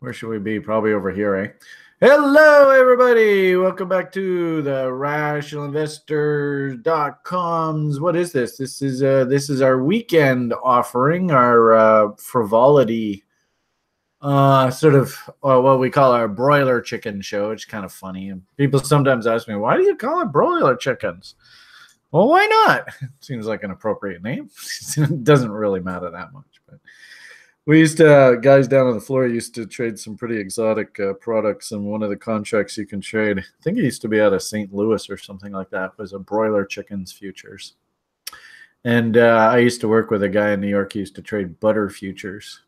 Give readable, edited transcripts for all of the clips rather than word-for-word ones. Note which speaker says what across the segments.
Speaker 1: Where should we be? Probably over here, eh? Hello, everybody. Welcome back to the rationalinvestors.com's. What is this? This is our weekend offering, our frivolity, sort of what we call our broiler chicken show. It's kind of funny, and people sometimes ask me, "Why do you call it broiler chickens?" Well, why not? Seems like an appropriate name. It doesn't really matter that much, but we used to, guys down on the floor used to trade some pretty exotic products, and one of the contracts you can trade, I think it used to be out of St. Louis or something like that, was a broiler chickens futures. And I used to work with a guy in New York who used to trade butter futures.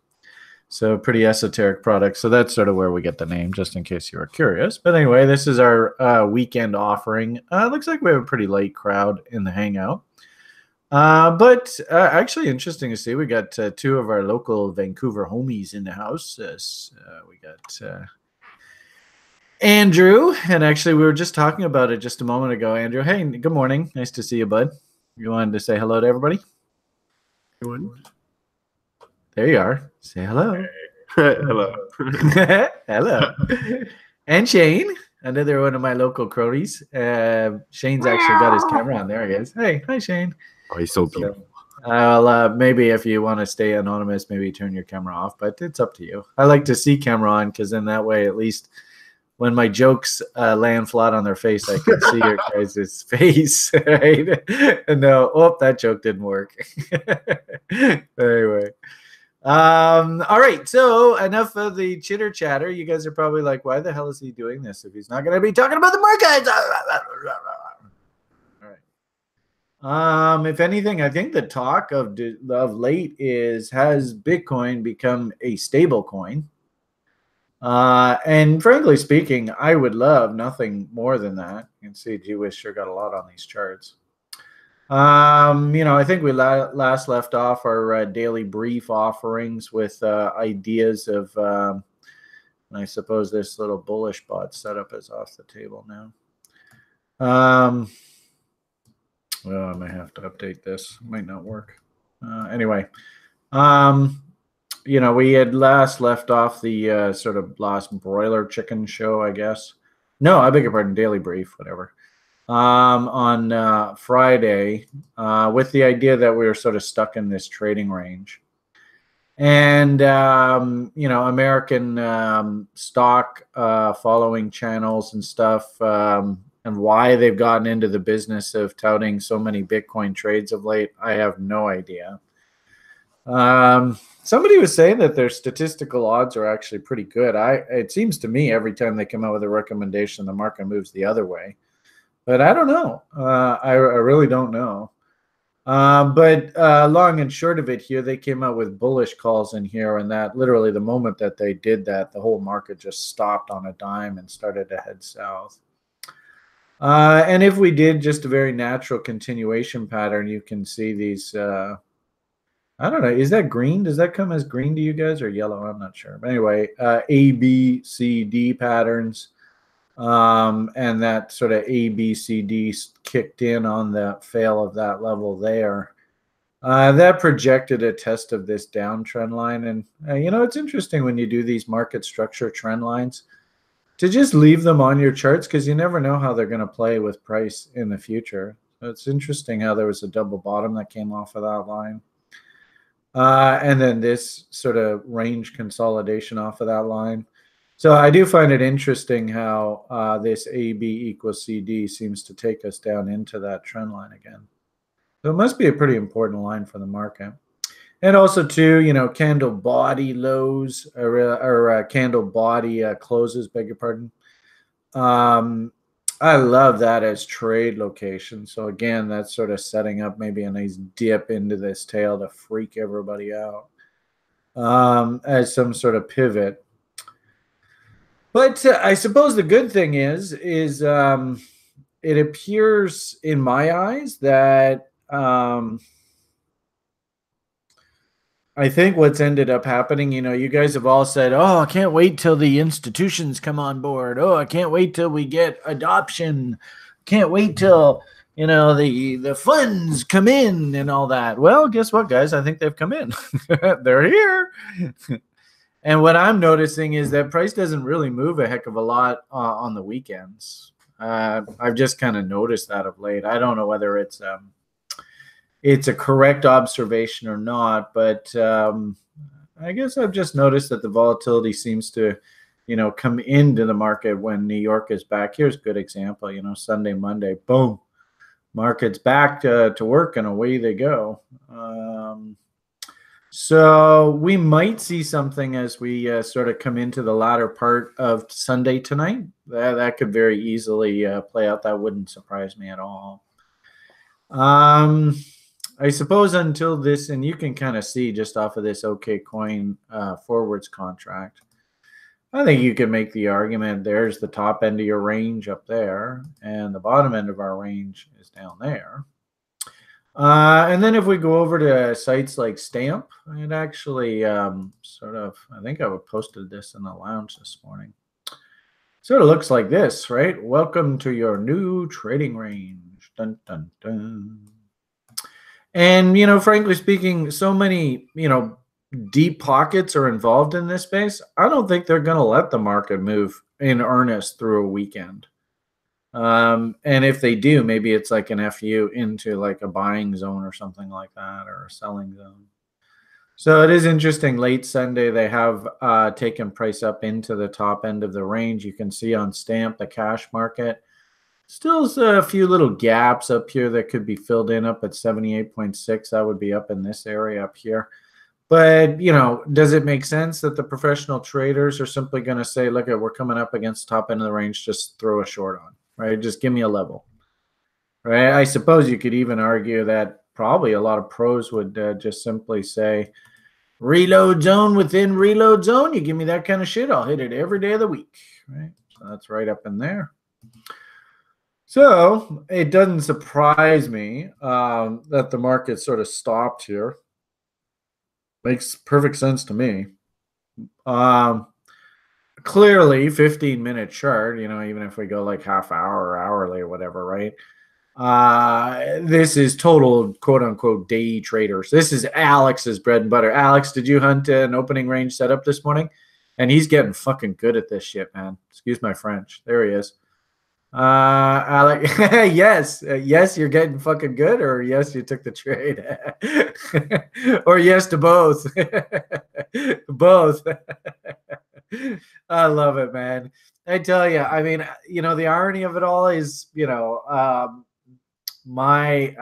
Speaker 1: So pretty esoteric product. So that's sort of where we get the name, just in case you were curious. But anyway, this is our weekend offering. Looks like we have a pretty light crowd in the hangout. But actually interesting to see, we got two of our local Vancouver homies in the house. We got Andrew, and actually we were just talking about it just a moment ago. Andrew, hey, good morning. Nice to see you, bud. You wanted to say hello to everybody? There you are. Say hello.
Speaker 2: Hello.
Speaker 1: Hello. And Shane, another one of my local cronies. Shane's actually got his camera on. There he is. Hey, hi, Shane.
Speaker 2: Oh, he's so beautiful.
Speaker 1: Maybe if you want to stay anonymous, maybe turn your camera off, but it's up to you. I like to see camera on because then that way, at least when my jokes land flat on their face, I can see your guys' face. Right? And no, that joke didn't work. Anyway. All right, so enough of the chitter chatter. You guys are probably like, why the hell is he doing this if he's not going to be talking about the markets? All right. If anything, I think the talk of late has Bitcoin become a stable coin? And frankly speaking, I would love nothing more than that. You can see GWIS sure got a lot on these charts. I think we last left off our daily brief offerings with ideas of, I suppose this little bullish bot setup is off the table now. Well, I might have to update this. Might not work. Anyway, we had last left off the sort of last broiler chicken show, I guess. No, I beg your pardon, daily brief, whatever. On Friday, with the idea that we were sort of stuck in this trading range. And, American stock following channels and stuff, and why they've gotten into the business of touting so many Bitcoin trades of late, I have no idea. Somebody was saying that their statistical odds are actually pretty good. It seems to me every time they come out with a recommendation, the market moves the other way. But I don't know. I really don't know. But long and short of it here, they came out with bullish calls in here, and that literally the moment that they did that, the whole market just stopped on a dime and started to head south. And if we did just a very natural continuation pattern, you can see these, I don't know, is that green? Does that come as green to you guys or yellow? I'm not sure. But anyway, A, B, C, D patterns. And that sort of A, B, C, D kicked in on the fail of that level there. That projected a test of this downtrend line. And, it's interesting when you do these market structure trend lines to just leave them on your charts because you never know how they're going to play with price in the future. So it's interesting how there was a double bottom that came off of that line. And then this sort of range consolidation off of that line. So I do find it interesting how this AB equals CD seems to take us down into that trend line again. So it must be a pretty important line for the market. And also, too, candle body lows or candle body closes, beg your pardon. I love that as trade location. So again, that's sort of setting up maybe a nice dip into this tail to freak everybody out as some sort of pivot. But I suppose the good thing is it appears in my eyes that I think what's ended up happening, you guys have all said, oh, I can't wait till the institutions come on board. Oh, I can't wait till we get adoption. Can't wait till, the funds come in and all that. Well, guess what, guys? I think they've come in. They're here. And what I'm noticing is that price doesn't really move a heck of a lot on the weekends. I've just kind of noticed that of late. I don't know whether it's a correct observation or not, but I guess I've just noticed that the volatility seems to, come into the market when New York is back. Here's a good example, Sunday, Monday, boom, market's back to work and away they go. So we might see something as we sort of come into the latter part of Sunday tonight. That could very easily play out. That wouldn't surprise me at all. I suppose until this, and you can kind of see just off of this OK Coin forwards contract, I think you can make the argument there's the top end of your range up there, and the bottom end of our range is down there. And then if we go over to sites like Stamp, it actually I think I posted this in the lounge this morning. Sort of looks like this, right? Welcome to your new trading range. Dun, dun, dun. And, frankly speaking, so many, deep pockets are involved in this space. I don't think they're going to let the market move in earnest through a weekend. And if they do, maybe it's like an FU into like a buying zone or something like that, or a selling zone. So it is interesting. Late Sunday, they have taken price up into the top end of the range. You can see on Stamp, the cash market. Still a few little gaps up here that could be filled in up at 78.6. That would be up in this area up here. But, does it make sense that the professional traders are simply going to say, look, we're coming up against the top end of the range, just throw a short on, right? Just give me a level, right? I suppose you could even argue that probably a lot of pros would just simply say, reload zone within reload zone. You give me that kind of shit, I'll hit it every day of the week, right? So that's right up in there. So it doesn't surprise me that the market sort of stopped here. Makes perfect sense to me. Clearly, 15-minute chart, even if we go like half hour or hourly or whatever, right? This is total quote-unquote day traders. This is Alex's bread and butter. Alex, did you hunt an opening range setup this morning? And he's getting fucking good at this shit, man. Excuse my French. There he is. Alex, yes, you're getting fucking good, or yes, you took the trade, or yes to both. Both. I love it, man. I tell you, I mean, the irony of it all is, my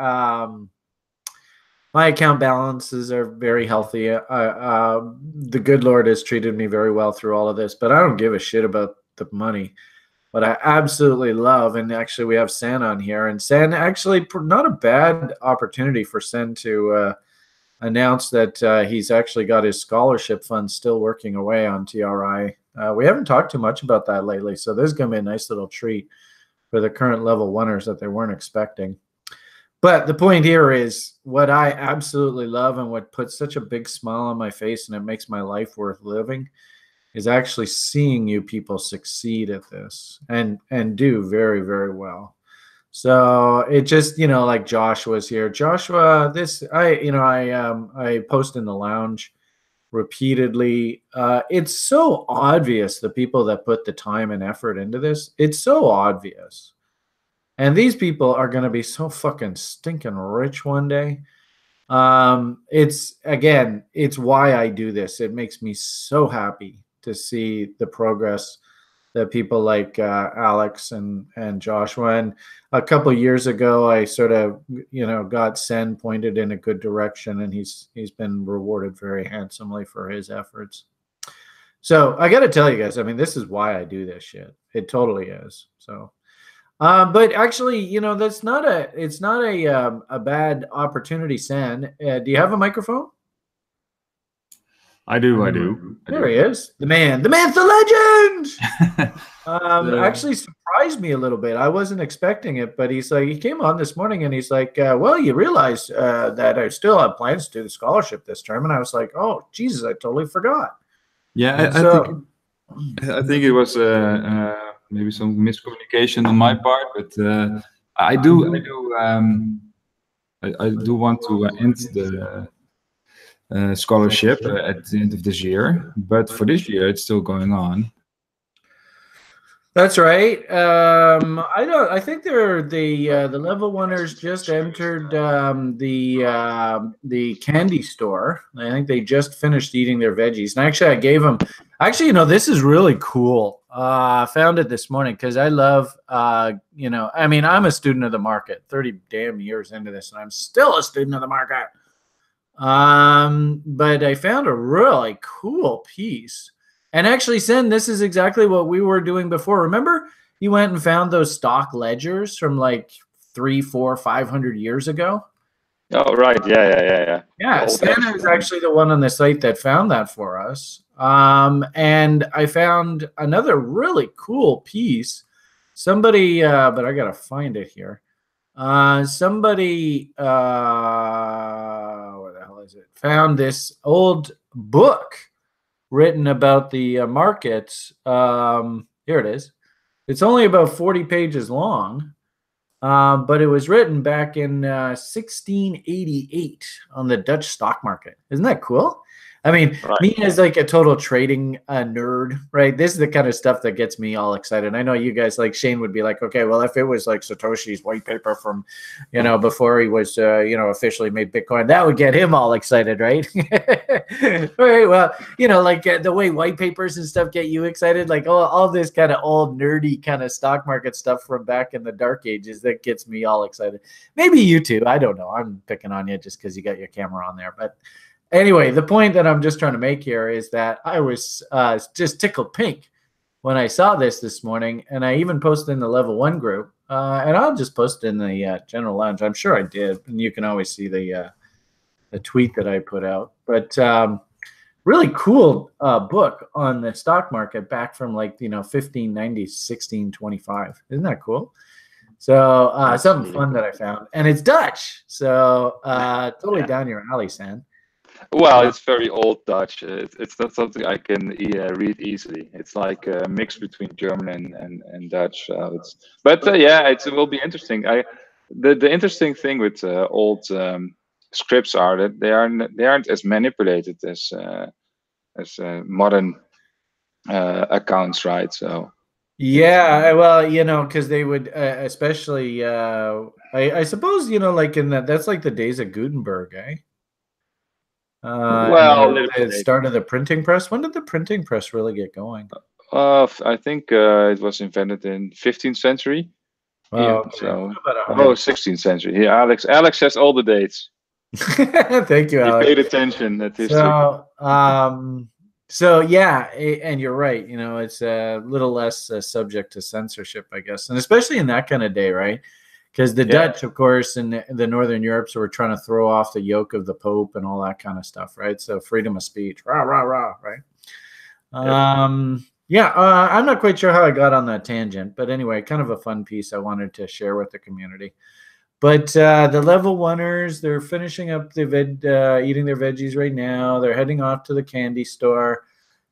Speaker 1: account balances are very healthy. The good Lord has treated me very well through all of this, but I don't give a shit about the money. But I absolutely love, and actually we have Sen on here, and Sen actually not a bad opportunity for Sen to announce that he's actually got his scholarship fund still working away on TRI. We haven't talked too much about that lately, so this is going to be a nice little treat for the current level oneers that they weren't expecting. But the point here is what I absolutely love and what puts such a big smile on my face and it makes my life worth living is actually seeing you people succeed at this and do very, very well. So it just, like Joshua's here. Joshua, I post in the lounge repeatedly. It's so obvious, the people that put the time and effort into this. It's so obvious. And these people are going to be so fucking stinking rich one day. It's why I do this. It makes me so happy to see the progress that people like Alex and Joshua. And a couple of years ago, I sort of, got Sen pointed in a good direction, and he's been rewarded very handsomely for his efforts. So I got to tell you guys, I mean, this is why I do this shit. It totally is. So, but actually, it's not a bad opportunity, Sen. Do you have a microphone?
Speaker 2: I do.
Speaker 1: There he is. The man, the legend. Actually surprised me a little bit. I wasn't expecting it, but he came on this morning and he's like, well, you realize that I still have plans to do the scholarship this term. And I was like, oh, Jesus, I totally forgot.
Speaker 2: Yeah, I think it was maybe some miscommunication on my part, but I do want to end scholarship at the end of this year. But for this year, it's still going on.
Speaker 1: That's right. I think they're the level oneers just entered the candy store. I think they just finished eating their veggies. And actually, I gave them. Actually, this is really cool. I found it this morning because I love. I mean, I'm a student of the market. 30 damn years into this, and I'm still a student of the market. But I found a really cool piece. And actually, Sen, this is exactly what we were doing before. Remember, you went and found those stock ledgers from like 300, 400, 500 years ago?
Speaker 2: Oh, right. Yeah.
Speaker 1: Yeah, Sen is actually the one on the site that found that for us. And I found another really cool piece. Somebody, but I got to find it here. Somebody, where the hell is it? Found this old book written about the markets. Here it is. It's only about 40 pages long, but it was written back in 1688 on the Dutch stock market. Isn't that cool? I mean, right. Me as like a total trading nerd, right? This is the kind of stuff that gets me all excited. I know you guys, like Shane would be like, okay, well, if it was like Satoshi's white paper from, before he was, officially made Bitcoin, that would get him all excited, right? Right. Well, like the way white papers and stuff get you excited, like all this kind of old nerdy kind of stock market stuff from back in the dark ages, that gets me all excited. Maybe you too. I don't know. I'm picking on you just because you got your camera on there, but anyway, the point that I'm just trying to make here is that I was just tickled pink when I saw this morning, and I even posted in the level 1 group, and I'll just post it in the general lounge. I'm sure I did, and you can always see the tweet that I put out. But really cool book on the stock market back from 1590, 1625. Isn't that cool? So something fun that I found, and it's Dutch, so totally down your alley, Sam.
Speaker 2: Well, it's very old Dutch. It's not something I can read easily. It's like a mix between German and Dutch. It will be interesting. The interesting thing with old scripts are that they aren't as manipulated as modern accounts, right? So
Speaker 1: yeah, well, because they would especially I suppose like in that's like the days of Gutenberg, eh? The start of the printing press. When did the printing press really get going?
Speaker 2: I think it was invented in 15th century.
Speaker 1: Oh,
Speaker 2: okay. So 16th century. Yeah, Alex has all the dates.
Speaker 1: Thank you, Alex.
Speaker 2: He paid attention at history.
Speaker 1: So yeah, and you're right. It's a little less subject to censorship, I guess, and especially in that kind of day, right? Because the Dutch, of course, and the Northern Europe, were trying to throw off the yoke of the Pope and all that kind of stuff, right? So freedom of speech, rah, rah, rah, right? I'm not quite sure how I got on that tangent, but anyway, kind of a fun piece I wanted to share with the community. But the level oneers, they're finishing up the eating their veggies right now. They're heading off to the candy store.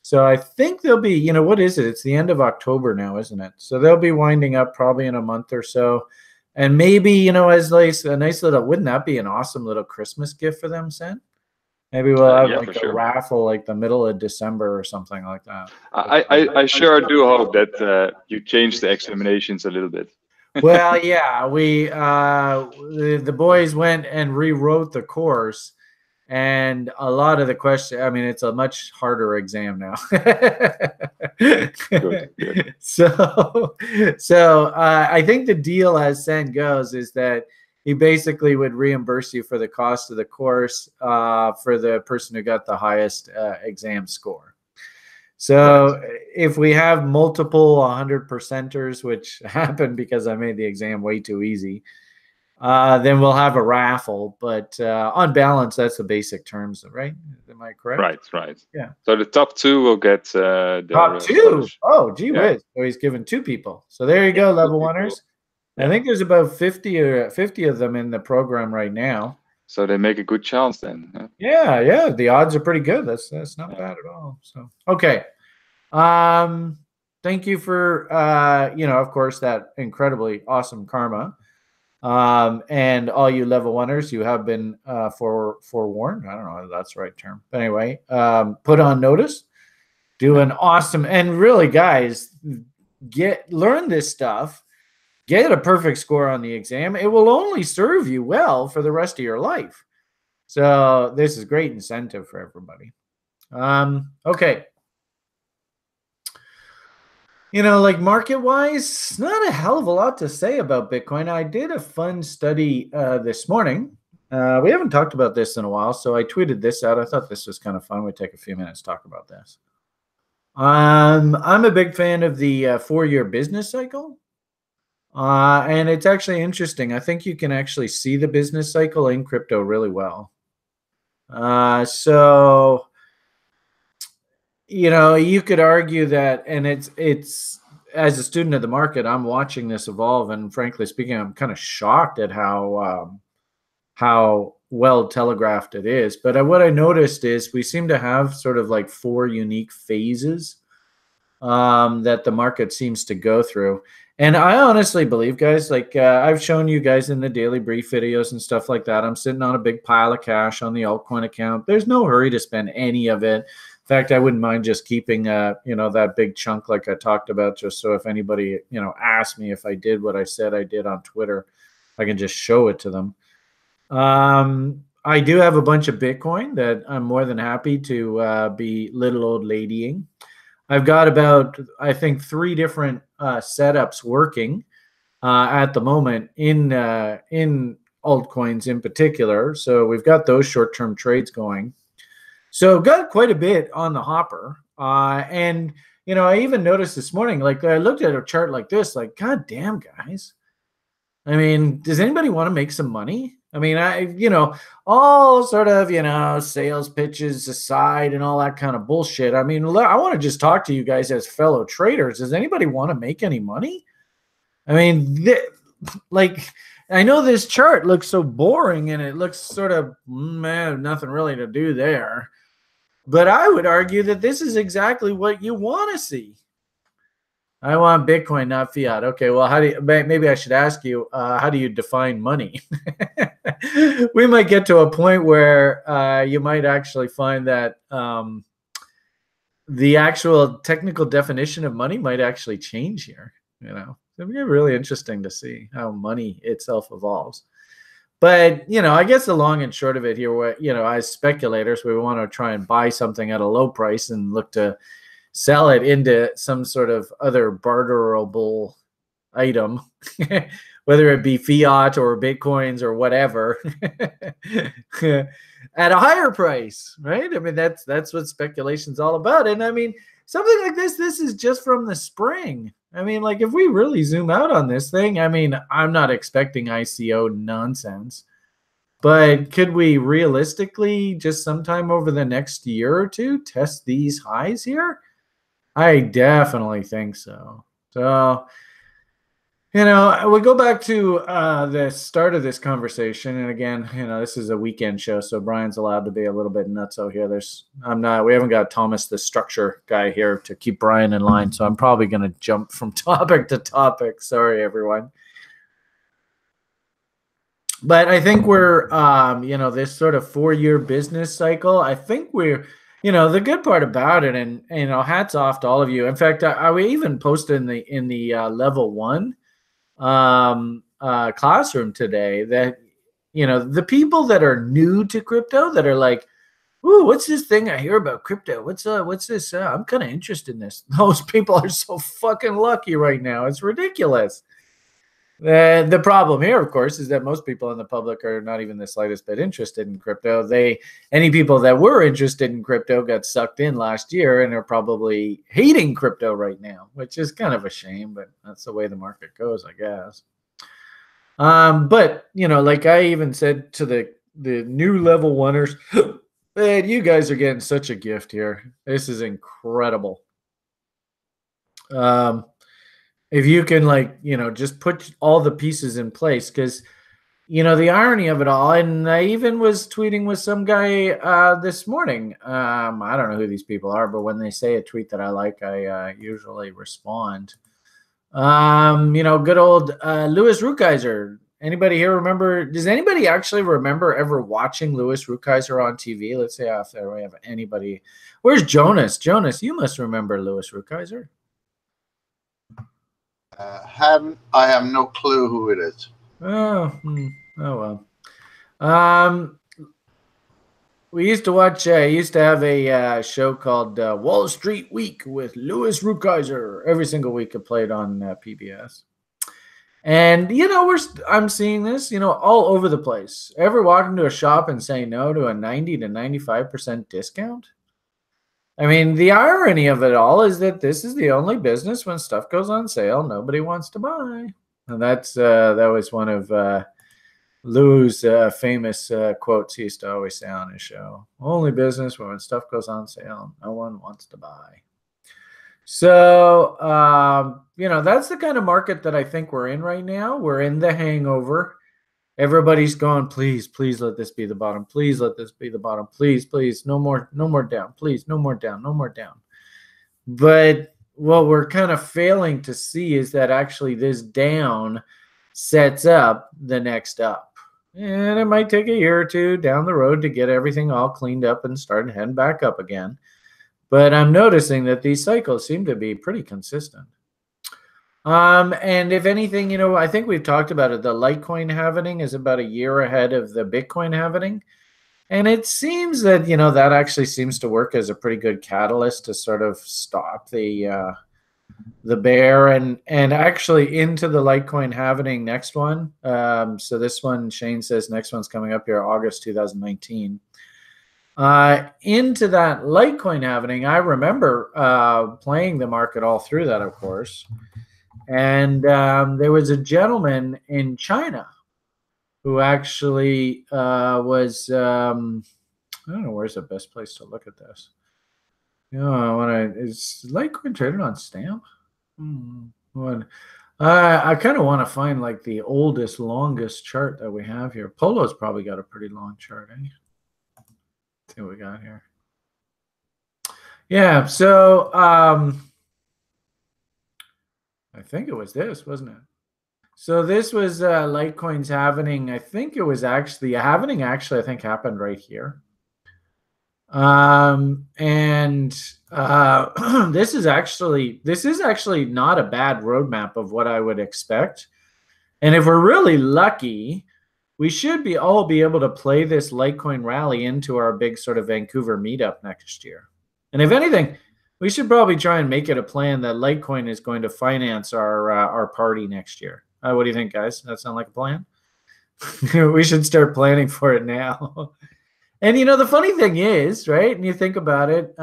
Speaker 1: So I think they'll be, what is it? It's the end of October now, isn't it? So they'll be winding up probably in a month or so. And maybe, as a nice little, wouldn't that be an awesome little Christmas gift for them, Sen? Maybe we'll have a raffle like the middle of December or something like that.
Speaker 2: I sure do hope that you change the examinations a little bit.
Speaker 1: Well, yeah, we the boys went and rewrote the course, and a lot of the questions, I mean, it's a much harder exam now. Good. So I think the deal as Sen goes is that he basically would reimburse you for the cost of the course for the person who got the highest exam score. So if we have multiple 100%ers, which happened because I made the exam way too easy, then we'll have a raffle. But on balance, that's the basic terms, right? Am I correct?
Speaker 2: Right.
Speaker 1: Yeah.
Speaker 2: So the top 2 will get
Speaker 1: top 2. Oh, gee whiz! So he's given 2 people. So there you go, level oneers. I think there's about 50 of them in the program right now.
Speaker 2: So they make a good chance then. Huh?
Speaker 1: Yeah. The odds are pretty good. That's not bad at all. So okay. Thank you for of course, that incredibly awesome karma. And all you level oneers, you have been forewarned. I don't know if that's the right term. But anyway, put on notice. Do an awesome, and really, guys, learn this stuff. Get a perfect score on the exam. It will only serve you well for the rest of your life. So this is great incentive for everybody. Okay. Like market-wise, not a hell of a lot to say about Bitcoin. I did a fun study this morning. We haven't talked about this in a while, so I tweeted this out. I thought this was kind of fun. We'd take a few minutes to talk about this. I'm a big fan of the 4-year business cycle. And it's actually interesting. I think you can actually see the business cycle in crypto really well. So you could argue that, and it's as a student of the market, I'm watching this evolve, and frankly speaking, I'm kind of shocked at how well telegraphed it is. But what I noticed is we seem to have sort of like 4 unique phases that the market seems to go through. And I honestly believe, guys, like I've shown you guys in the daily brief videos and stuff like that, I'm sitting on a big pile of cash on the altcoin account. There's no hurry to spend any of it. In fact, I wouldn't mind just keeping, that big chunk like I talked about, just so if anybody, asked me if I did what I said I did on Twitter, I can just show it to them. I do have a bunch of Bitcoin that I'm more than happy to be little old ladying. I've got about, I think, 3 different setups working at the moment in altcoins in particular. So we've got those short-term trades going. So got quite a bit on the hopper. And, I even noticed this morning, like I looked at a chart like this, like, God damn, guys. I mean, does anybody want to make some money? I mean, all sort of, sales pitches aside and all that kind of bullshit. I mean, I want to just talk to you guys as fellow traders. Does anybody want to make any money? I mean, I know this chart looks so boring and it looks sort of, nothing really to do there. But I would argue that this is exactly what you want to see. I want Bitcoin, not fiat. Okay, well, maybe I should ask you, how do you define money? We might get to a point where you might actually find that the actual technical definition of money might actually change here. It'd be really interesting to see how money itself evolves. But, I guess the long and short of it here, as speculators, we want to try and buy something at a low price and look to sell it into some sort of other barterable item, whether it be fiat or Bitcoins or whatever, at a higher price, right? I mean, that's what speculation's all about. And I mean, something like this is just from the spring. I mean, like if we really zoom out on this thing, I mean, I'm not expecting ICO nonsense, but could we realistically just sometime over the next year or two test these highs here? I definitely think so. So, we go back to the start of this conversation, and again, this is a weekend show, so Brian's allowed to be a little bit nutso here. We haven't got Thomas, the structure guy, here to keep Brian in line, so I'm probably going to jump from topic to topic. Sorry, everyone. But I think we're, this sort of 4-year business cycle. I think we're. The good part about it, and hats off to all of you. In fact, I even posted in the level 1 classroom today that the people that are new to crypto, that are like, "Ooh, what's this thing I hear about crypto? What's this? I'm kind of interested in this." Those people are so fucking lucky right now. It's ridiculous. The problem here, of course, is that most people in the public are not even the slightest bit interested in crypto. Any people that were interested in crypto got sucked in last year and are probably hating crypto right now, which is kind of a shame, but that's the way the market goes, I guess. But like I even said to the new level oneers, man, you guys are getting such a gift here. This is incredible. If you can just put all the pieces in place, because the irony of it all, and I even was tweeting with some guy this morning. I don't know who these people are, but when they say a tweet that I like, I usually respond. Good old Louis Rukeyser, Anybody here remember? Does anybody actually remember ever watching Louis Rukeyser on TV? Let's say if there we have anybody. Where's Jonas? Jonas, you must remember Louis Rukeyser.
Speaker 3: I have no clue who it is.
Speaker 1: Oh, oh well. We used to watch. Used to have a show called Wall Street Week with Louis Rukeyser. Every single week, it played on PBS. And I'm seeing this, all over the place. Ever walk into a shop and say no to a 90 to 95% discount? I mean, the irony of it all is that this is the only business when stuff goes on sale, nobody wants to buy. And that was one of Lou's famous quotes he used to always say on his show. Only business when stuff goes on sale, no one wants to buy. So, that's the kind of market that I think we're in right now. We're in the hangover. Everybody's going, please, please let this be the bottom. Please let this be the bottom. Please, please, no more down. Please, no more down, no more down. But what we're kind of failing to see is that actually this down sets up the next up. And it might take a year or two down the road to get everything all cleaned up and start heading back up again. But I'm noticing that these cycles seem to be pretty consistent. And if anything, I think we've talked about it. The Litecoin halvening is about a year ahead of the Bitcoin halvening. And it seems that, that actually seems to work as a pretty good catalyst to sort of stop the bear and actually into the Litecoin halvening next one. So this one, Shane says next one's coming up here, August 2019. Into that Litecoin halvening, I remember playing the market all through that, of course. And there was a gentleman in China who actually was, I don't know, where's the best place to look at this? Is Litecoin traded on Stamp? I kind of want to find like the oldest, longest chart that we have here. Polo's probably got a pretty long chart, eh? See what we got here. Yeah, so I think it was this, wasn't it? So this was Litecoin's halvening. I think it was actually the halvening. Actually, I think happened right here. This is actually not a bad roadmap of what I would expect. And if we're really lucky, we should all be able to play this Litecoin rally into our big sort of Vancouver meetup next year. And if anything, we should probably try and make it a plan that Litecoin is going to finance our party next year. What do you think, guys? That sound like a plan? We should start planning for it now. And the funny thing is, right? And you think about it,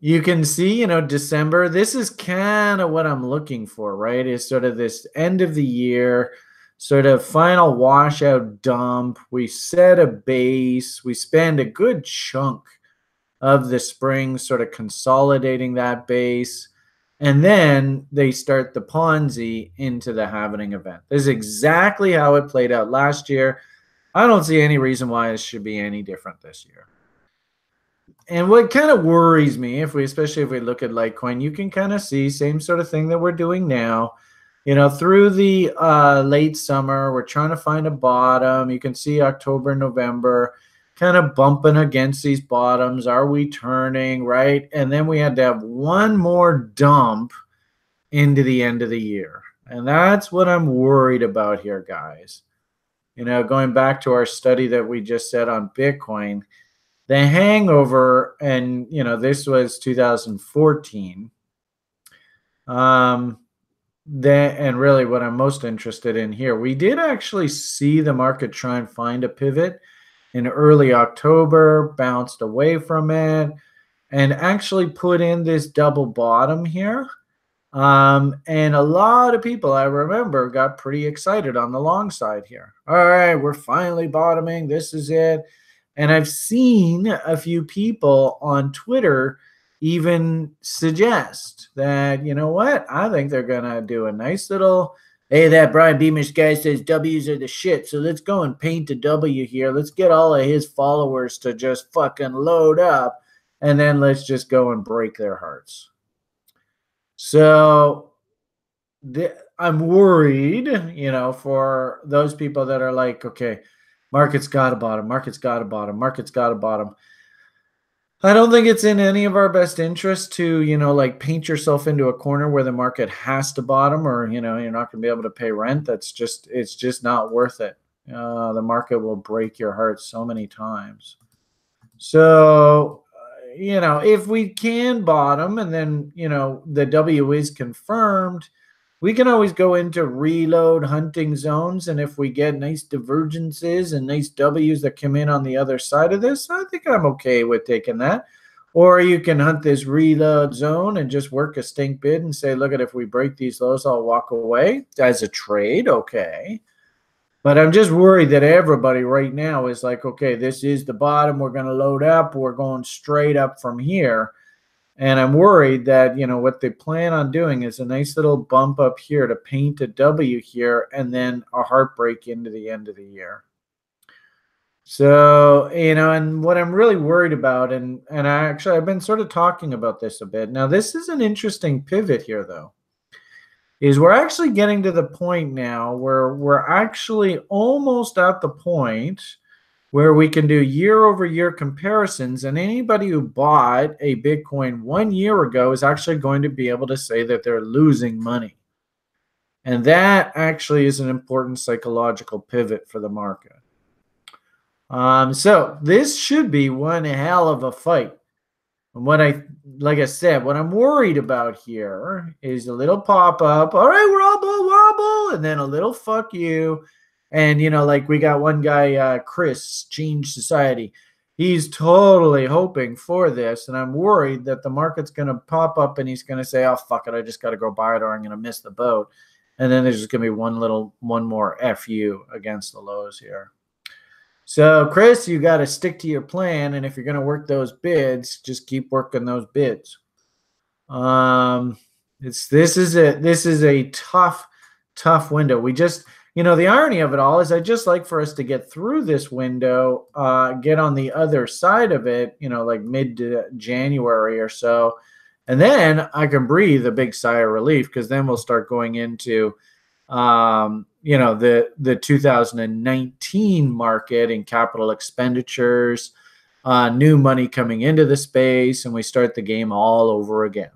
Speaker 1: you can see, December, this is kind of what I'm looking for, right? Is sort of this end of the year, sort of final washout dump. We set a base. We spend a good chunk of the spring sort of consolidating that base. And then they start the Ponzi into the halvening event. This is exactly how it played out last year. I don't see any reason why it should be any different this year. And what kind of worries me, especially if we look at Litecoin, you can kind of see same sort of thing that we're doing now. Through the late summer, we're trying to find a bottom. You can see October, November, kind of bumping against these bottoms. Are we turning, right? And then we had to have one more dump into the end of the year. And that's what I'm worried about here, guys. Going back to our study that we just said on Bitcoin, the hangover, and this was 2014. And really what I'm most interested in here, we did actually see the market try and find a pivot in early October, bounced away from it, and actually put in this double bottom here. And a lot of people, I remember, got pretty excited on the long side here. All right, we're finally bottoming. This is it. And I've seen a few people on Twitter even suggest that, what? I think they're going to do a nice little, hey, that Brian Beamish guy says W's are the shit. So let's go and paint a W here. Let's get all of his followers to just fucking load up. And then let's just go and break their hearts. So I'm worried, for those people that are like, okay, market's got to bottom, market's got to bottom, market's got to bottom. I don't think it's in any of our best interest to, like paint yourself into a corner where the market has to bottom, or, you're not going to be able to pay rent. It's just not worth it. The market will break your heart so many times. So, if we can bottom and then, the W is confirmed, we can always go into reload hunting zones. And if we get nice divergences and nice W's that come in on the other side of this, I think I'm okay with taking that. Or you can hunt this reload zone and just work a stink bid and say, look, if we break these lows, I'll walk away as a trade. Okay. But I'm just worried that everybody right now is like, okay, this is the bottom. We're going to load up. We're going straight up from here. And I'm worried that, what they plan on doing is a nice little bump up here to paint a W here and then a heartbreak into the end of the year. So, and what I'm really worried about, and I've been sort of talking about this a bit. Now, this is an interesting pivot here, though, is we're actually getting to the point now where we're actually almost at the point where we can do year-over-year comparisons, and anybody who bought a Bitcoin 1 year ago is actually going to be able to say that they're losing money. And that actually is an important psychological pivot for the market. So this should be one hell of a fight. And like I said, what I'm worried about here is a little pop-up. All right, wobble, and then a little fuck you. And, like we got one guy, Chris, Change Society. He's totally hoping for this. And I'm worried that the market's going to pop up and he's going to say, oh, fuck it, I just got to go buy it or I'm going to miss the boat. And then there's just going to be one more FU against the lows here. So, Chris, you got to stick to your plan. And if you're going to work those bids, just keep working those bids. This is a tough window. We just... the irony of it all is I just like for us to get through this window, get on the other side of it, like mid-January or so. And then I can breathe a big sigh of relief because then we'll start going into, the 2019 market and capital expenditures, new money coming into the space, and we start the game all over again.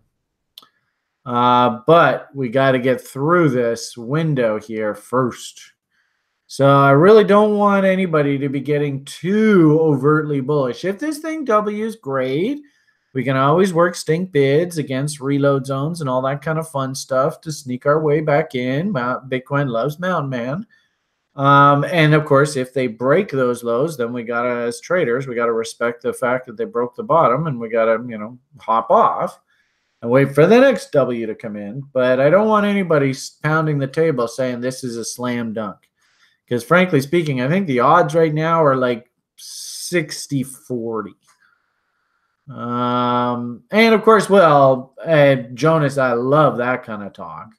Speaker 1: But we got to get through this window here first. So I really don't want anybody to be getting too overtly bullish. If this thing W's, great. We can always work stink bids against reload zones and all that kind of fun stuff to sneak our way back in. Bitcoin loves Mountain Man. And of course, if they break those lows, then we got to, as traders, we got to respect the fact that they broke the bottom and we got to, hop off and wait for the next W to come in. But I don't want anybody pounding the table saying this is a slam dunk. Because frankly speaking, I think the odds right now are like 60-40. And of course, Jonas, I love that kind of talk.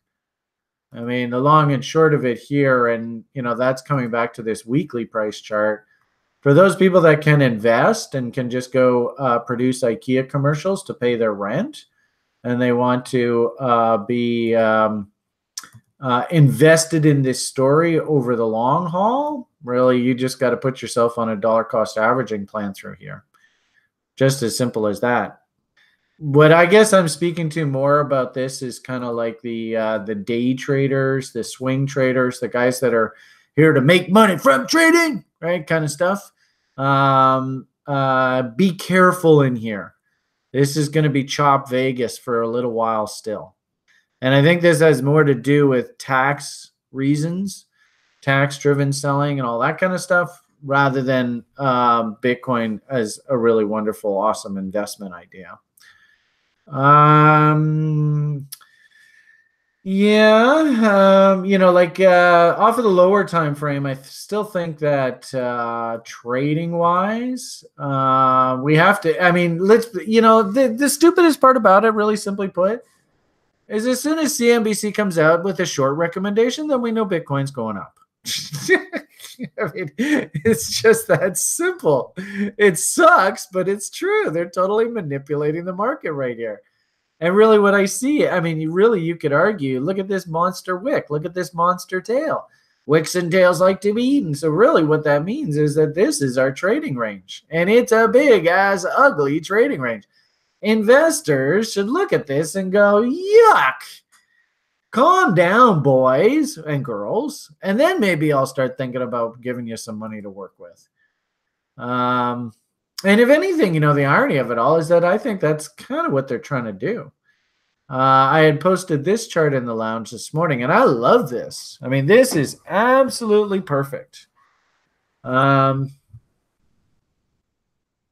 Speaker 1: I mean, the long and short of it here, and, that's coming back to this weekly price chart. For those people that can invest and can just go produce IKEA commercials to pay their rent, and they want to be invested in this story over the long haul, really, you just got to put yourself on a dollar cost averaging plan through here. Just as simple as that. What I guess I'm speaking to more about this is kind of like the day traders, the swing traders, the guys that are here to make money from trading, right? Kind of stuff. Be careful in here. This is going to be chop Vegas for a little while still. And I think this has more to do with tax reasons, tax-driven selling and all that kind of stuff, rather than Bitcoin as a really wonderful, awesome investment idea. Off of the lower time frame, I still think that trading wise, we have to, the stupidest part about it, really simply put, is as soon as CNBC comes out with a short recommendation, then we know Bitcoin's going up. I mean, it's just that simple. It sucks, but it's true. They're totally manipulating the market right here. And really what I see, I mean, you could argue, look at this monster wick, look at this monster tail. Wicks and tails like to be eaten. So really what that means is that this is our trading range. And it's a big ass ugly trading range. Investors should look at this and go, yuck. Calm down, boys and girls. And then maybe I'll start thinking about giving you some money to work with. And if anything, the irony of it all is that I think that's kind of what they're trying to do. I had posted this chart in the lounge this morning, and I love this. I mean, this is absolutely perfect.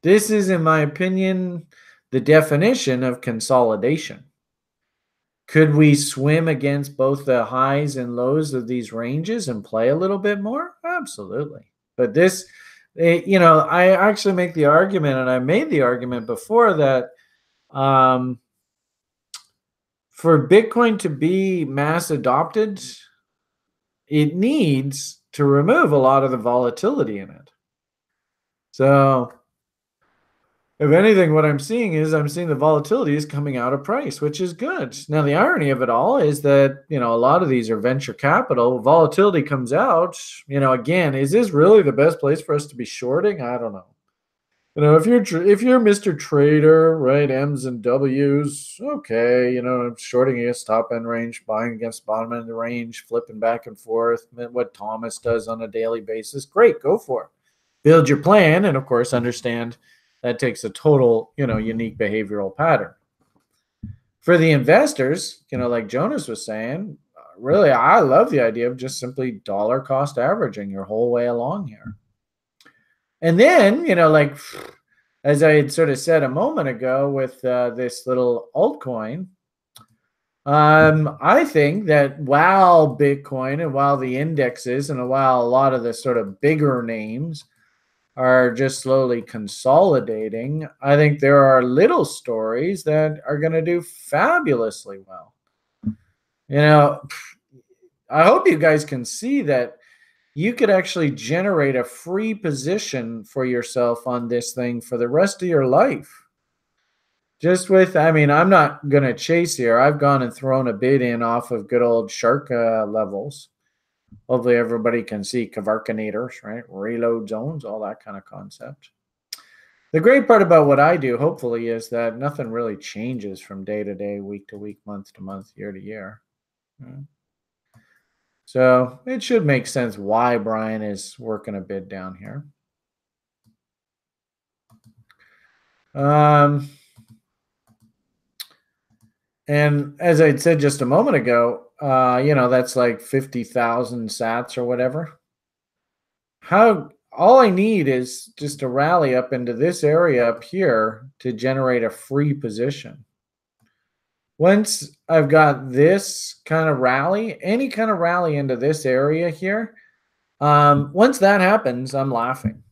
Speaker 1: This is, in my opinion, the definition of consolidation. Could we swim against both the highs and lows of these ranges and play a little bit more? Absolutely. But this, I actually make the argument, and I made the argument before that for Bitcoin to be mass adopted, it needs to remove a lot of the volatility in it. So if anything, what I'm seeing the volatility is coming out of price, which is good. Now, the irony of it all is that, a lot of these are venture capital. Volatility comes out, again, is this really the best place for us to be shorting? I don't know. If you're Mr. Trader, right, M's and W's, okay, shorting against top end range, buying against bottom end range, flipping back and forth, what Thomas does on a daily basis, great, go for it. Build your plan, and of course, understand that takes a total, unique behavioral pattern. For the investors, like Jonas was saying, really, I love the idea of just simply dollar cost averaging your whole way along here. And then, as I had sort of said a moment ago with this little altcoin, I think that while Bitcoin and while the indexes and while a lot of the sort of bigger names are just slowly consolidating, I think there are little stories that are going to do fabulously well. I hope you guys can see that you could actually generate a free position for yourself on this thing for the rest of your life. I'm not going to chase here. I've gone and thrown a bid in off of good old shark levels. Hopefully everybody can see Kavarkanators, right? Reload zones, all that kind of concept. The great part about what I do, hopefully, is that nothing really changes from day to day, week to week, month to month, year to year. So it should make sense why Brian is working a bid down here. And as I said just a moment ago, that's like 50,000 sats or whatever. All I need is just a rally up into this area up here to generate a free position. Once I've got this kind of rally, any kind of rally into this area here, once that happens, I'm laughing.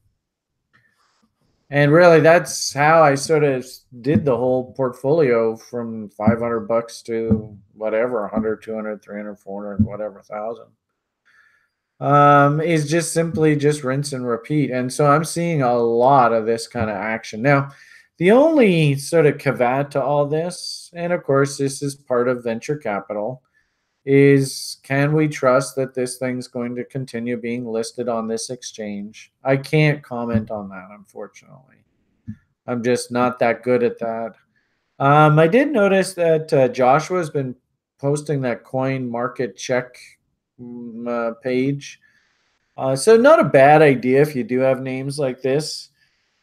Speaker 1: And really, that's how I sort of did the whole portfolio from $500 to whatever, 100, 200, 300, 400, whatever, 1,000. Is just simply just rinse and repeat. And so I'm seeing a lot of this kind of action. Now, the only sort of caveat to all this, and of course, this is part of venture capital, is can we trust that this thing's going to continue being listed on this exchange? I can't comment on that, unfortunately. I'm just not that good at that. I did notice that Joshua's been posting that coin market check page. So not a bad idea if you do have names like this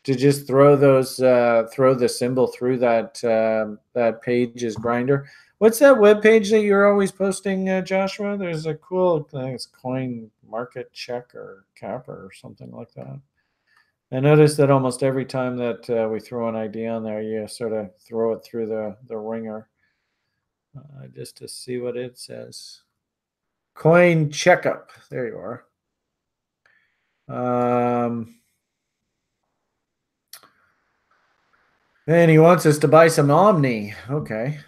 Speaker 1: to just throw the symbol through that page as grinder. What's that web page that you're always posting, Joshua? There's a cool thing. It's Coin Market Check or Capper or something like that. I noticed that almost every time that we throw an ID on there, you sort of throw it through the ringer just to see what it says. Coin Checkup. There you are. And he wants us to buy some Omni. Okay.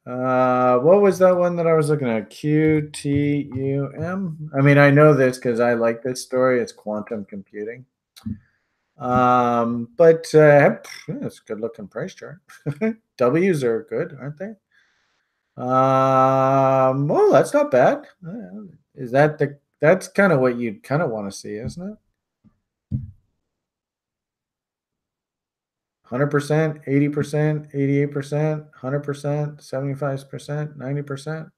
Speaker 1: What was that one that I was looking at? QTUM? I mean, I know this because I like this story. It's quantum computing. But it's a good looking price chart. W's are good, aren't they? Well, that's not bad. Is that that's kind of what you'd kind of want to see, isn't it? 100%, 80%, 88%, 100%, 75%, 90%.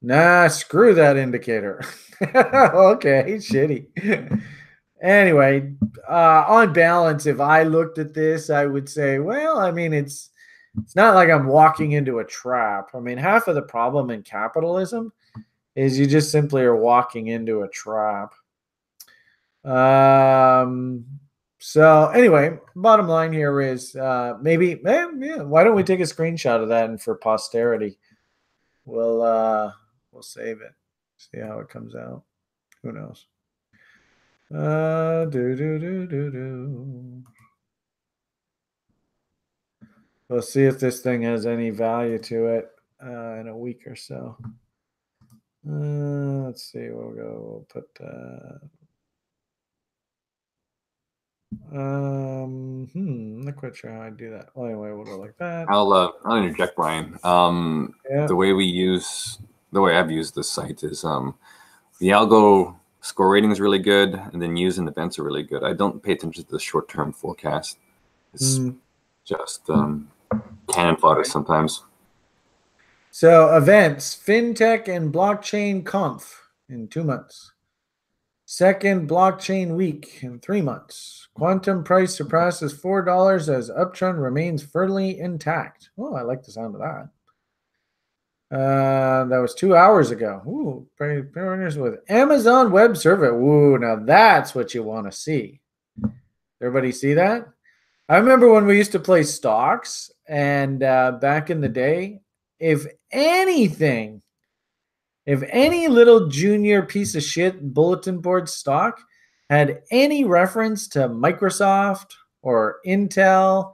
Speaker 1: Nah, screw that indicator. Okay, shitty. Anyway, on balance, if I looked at this, I would say, well, I mean, it's not like I'm walking into a trap. I mean, half of the problem in capitalism is you just simply are walking into a trap. So anyway, bottom line here is maybe, yeah, why don't we take a screenshot of that and for posterity, we'll save it, see how it comes out. Who knows? We'll see if this thing has any value to it in a week or so. Let's see. We'll put. Not quite sure how I do that. Well, anyway, we'll go like that.
Speaker 4: I'll interject, Brian.
Speaker 1: Yeah.
Speaker 4: The way I've used this site is the algo score rating is really good, and then news and events are really good. I don't pay attention to the short-term forecast. It's just cannon fodder sometimes.
Speaker 1: So events, fintech and blockchain conf in 2 months. Second blockchain week in 3 months. Quantum price surpasses $4 as uptrend remains firmly intact. Oh, I like the sound of that. That was 2 hours ago. Ooh, partners with Amazon Web Service. Ooh, now that's what you want to see. Everybody see that? I remember when we used to play stocks, and back in the day, if any little junior piece of shit bulletin board stock had any reference to Microsoft or Intel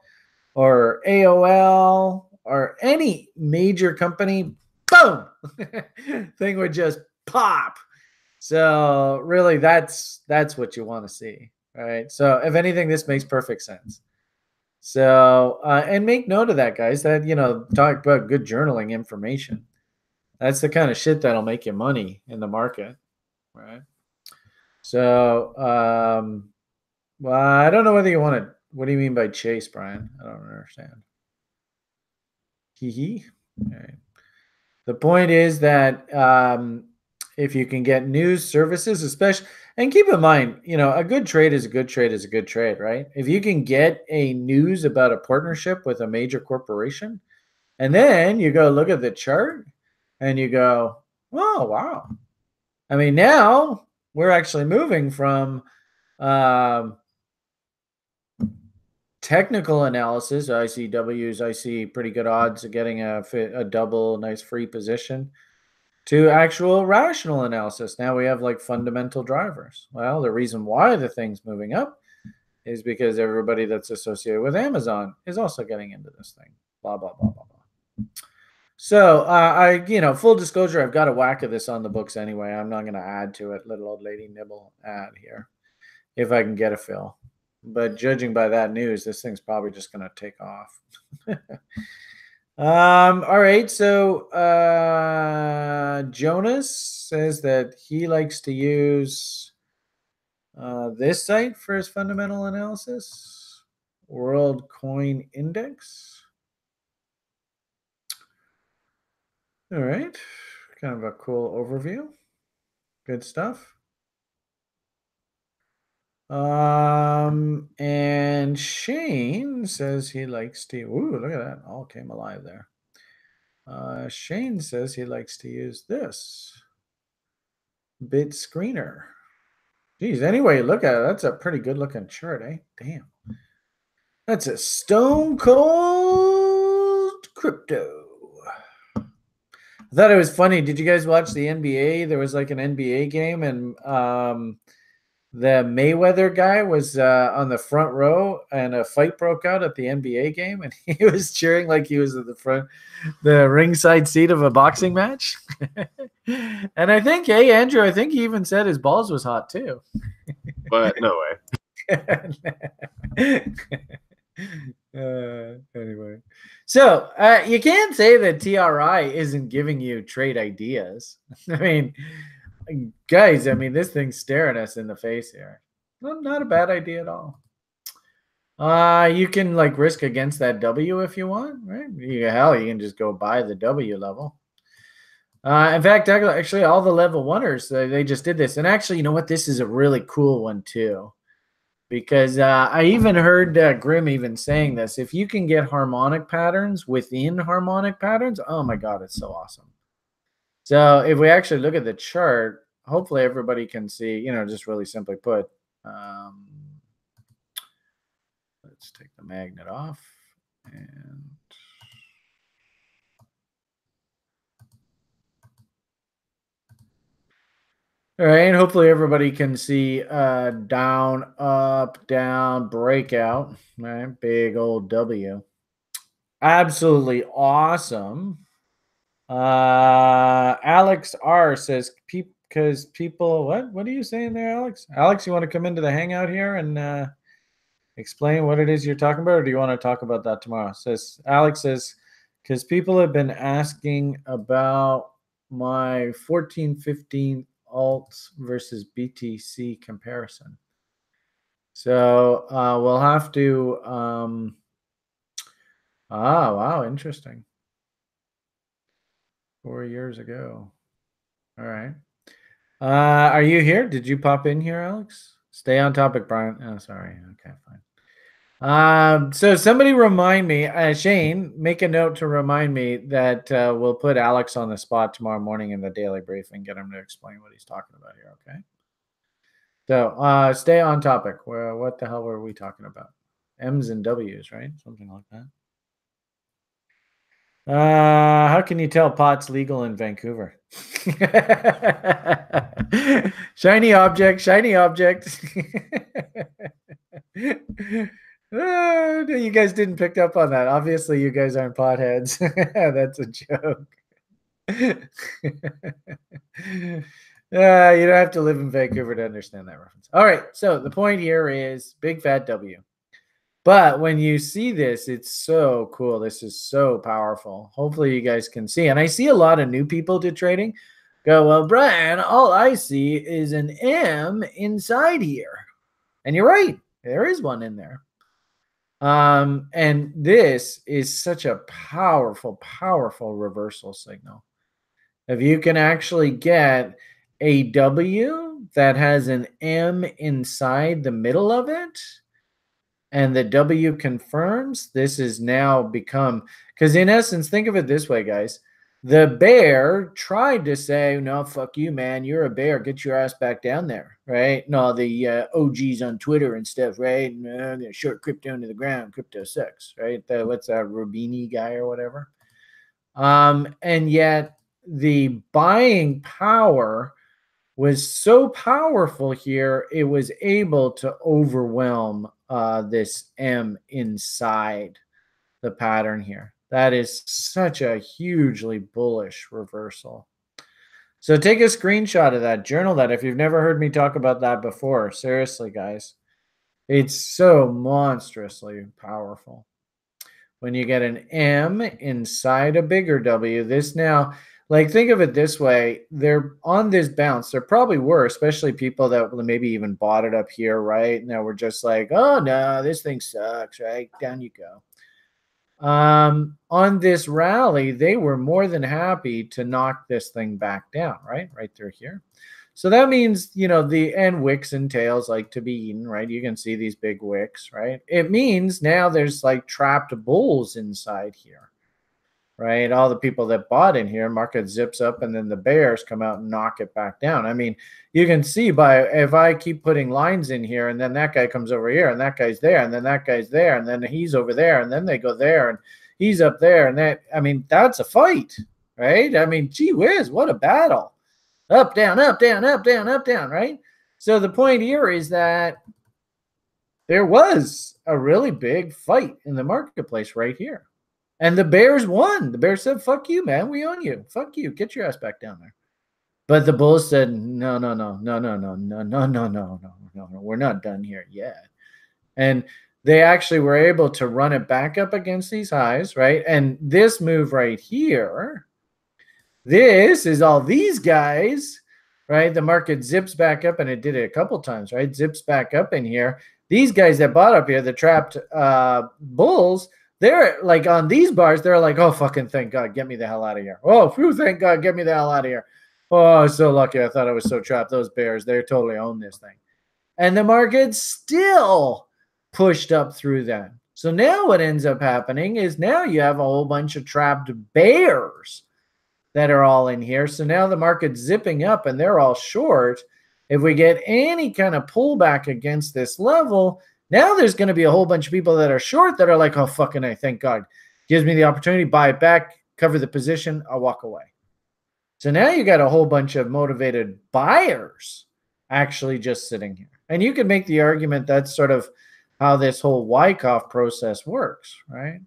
Speaker 1: or AOL or any major company, boom, thing would just pop. So really, that's what you want to see, right? So if anything, this makes perfect sense. So and make note of that, guys. That talk about good journaling information. That's the kind of shit that'll make you money in the market, right? So, well, I don't know whether you want to. What do you mean by chase, Brian? I don't understand. Hee. All right. The point is that if you can get news services, especially, and keep in mind, a good trade is a good trade is a good trade, right? If you can get a news about a partnership with a major corporation, and then you go look at the chart and you go, oh, wow. I mean, now we're actually moving from technical analysis, ICWs, I see pretty good odds of getting a double, nice free position, to actual rational analysis. Now we have like fundamental drivers. Well, the reason why the thing's moving up is because everybody that's associated with Amazon is also getting into this thing. Blah, blah, blah, blah, blah. So full disclosure, I've got a whack of this on the books anyway. I'm not going to add to it. Little old lady nibble ad here, if I can get a fill. But judging by that news, this thing's probably just going to take off. All right. So Jonas says that he likes to use this site for his fundamental analysis, World Coin Index. All right. Kind of a cool overview. Good stuff. And Shane says he likes to, ooh, look at that. All came alive there. Shane says he likes to use this bit screener. Geez, anyway, look at it. That's a pretty good looking chart, eh? Damn. That's a stone cold crypto. I thought it was funny. Did you guys watch the NBA? There was like an NBA game, and the Mayweather guy was on the front row, and a fight broke out at the NBA game, and he was cheering like he was at the ringside seat of a boxing match. And I think, hey, Andrew, I think he even said his balls was hot too.
Speaker 5: But no way.
Speaker 1: Anyway, So you can't say that TRI isn't giving you trade ideas. I mean, guys, I mean, this thing's staring us in the face here. Well, not a bad idea at all. You can like risk against that W if you want, right? Hell, you can just go buy the W level. In fact, actually, all the level oneers, they just did this. And actually, you know what? This is a really cool one too. Because I even heard Grim even saying this. If you can get harmonic patterns within harmonic patterns, oh my God, it's so awesome. So if we actually look at the chart, hopefully everybody can see, you know, just really simply put, let's take the magnet off and all right, hopefully everybody can see down, up, down, breakout, right? Big old W. Absolutely awesome. Alex R says because people what are you saying there, Alex? Alex, you want to come into the hangout here and explain what it is you're talking about, or do you want to talk about that tomorrow? Alex says because people have been asking about my 1415 alts versus BTC comparison. So we'll have to wow, interesting. 4 years ago. All right. Are you here? Did you pop in here, Alex? Stay on topic, Brian. Oh, sorry. Okay, fine. So somebody remind me, Shane, make a note to remind me that we'll put Alex on the spot tomorrow morning in the daily briefing, get him to explain what he's talking about here, okay? So stay on topic. What the hell were we talking about? M's and W's, right? Something like that. How can you tell pot's legal in Vancouver? Shiny object, shiny object. You guys didn't pick up on that. Obviously, you guys aren't potheads. That's a joke. You don't have to live in Vancouver to understand that reference. All right, so the point here is big fat W. But when you see this, it's so cool. This is so powerful. Hopefully you guys can see. And I see a lot of new people to trading go, well, Brian, all I see is an M inside here. And you're right. There is one in there. And this is such a powerful, powerful reversal signal. If you can actually get a W that has an M inside the middle of it, and the W confirms, this is now become, because in essence, think of it this way, guys. The bear tried to say, no, fuck you, man. You're a bear. Get your ass back down there, right? No, the OGs on Twitter and stuff, right? I'm going to short crypto into the ground, crypto sucks, right? What's that, Rubini guy or whatever? And yet the buying power was so powerful here, it was able to overwhelm this M inside the pattern here. That is such a hugely bullish reversal. So take a screenshot of that, journal that if you've never heard me talk about that before. Seriously, guys. It's so monstrously powerful. When you get an M inside a bigger W, this now, like think of it this way, they're on this bounce. There probably were, especially people that maybe even bought it up here, right? And now we're just like, oh no, this thing sucks, right? Down you go. On this rally, they were more than happy to knock this thing back down, right? Right through here. So that means, you know, and wicks and tails like to be eaten, right? You can see these big wicks, right? It means now there's like trapped bulls inside here, right? All the people that bought in here, market zips up and then the bears come out and knock it back down. I mean, you can see if I keep putting lines in here and then that guy comes over here and that guy's there and then that guy's there and then he's over there and then they go there and he's up there and that, I mean, that's a fight, right? I mean, gee whiz, what a battle. Up, down, up, down, up, down, up, down, right? So the point here is that there was a really big fight in the marketplace right here. And the Bears won. The Bears said, fuck you, man. We own you. Fuck you. Get your ass back down there. But the Bulls said, no, no, no, no, no, no, no, no, no, no, no, no, no. We're not done here yet. And they actually were able to run it back up against these highs, right? And this move right here, this is all these guys, right? The market zips back up, and it did it a couple times, right? Zips back up in here. These guys that bought up here, the trapped bulls, they're like on these bars, they're like, oh, fucking thank God, get me the hell out of here. Oh, phew, thank God, get me the hell out of here. Oh, I was so lucky. I thought I was so trapped. Those bears, they totally own this thing. And the market still pushed up through that. So now what ends up happening is now you have a whole bunch of trapped bears that are all in here. So now the market's zipping up and they're all short. If we get any kind of pullback against this level, now there's going to be a whole bunch of people that are short that are like, oh, fucking I thank God. Gives me the opportunity, buy it back, cover the position, I'll walk away. So now you got a whole bunch of motivated buyers actually just sitting here. And you can make the argument that's sort of how this whole Wyckoff process works, right?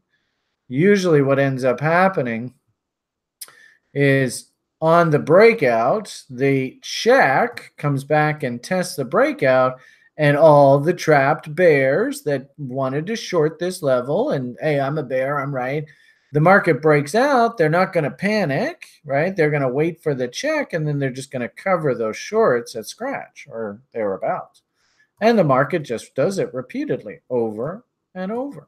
Speaker 1: Usually what ends up happening is on the breakout, the check comes back and tests the breakout, and all the trapped bears that wanted to short this level, and hey, I'm a bear, I'm right. The market breaks out, they're not going to panic, right? They're going to wait for the check, and then they're just going to cover those shorts at scratch or thereabouts. And the market just does it repeatedly over and over,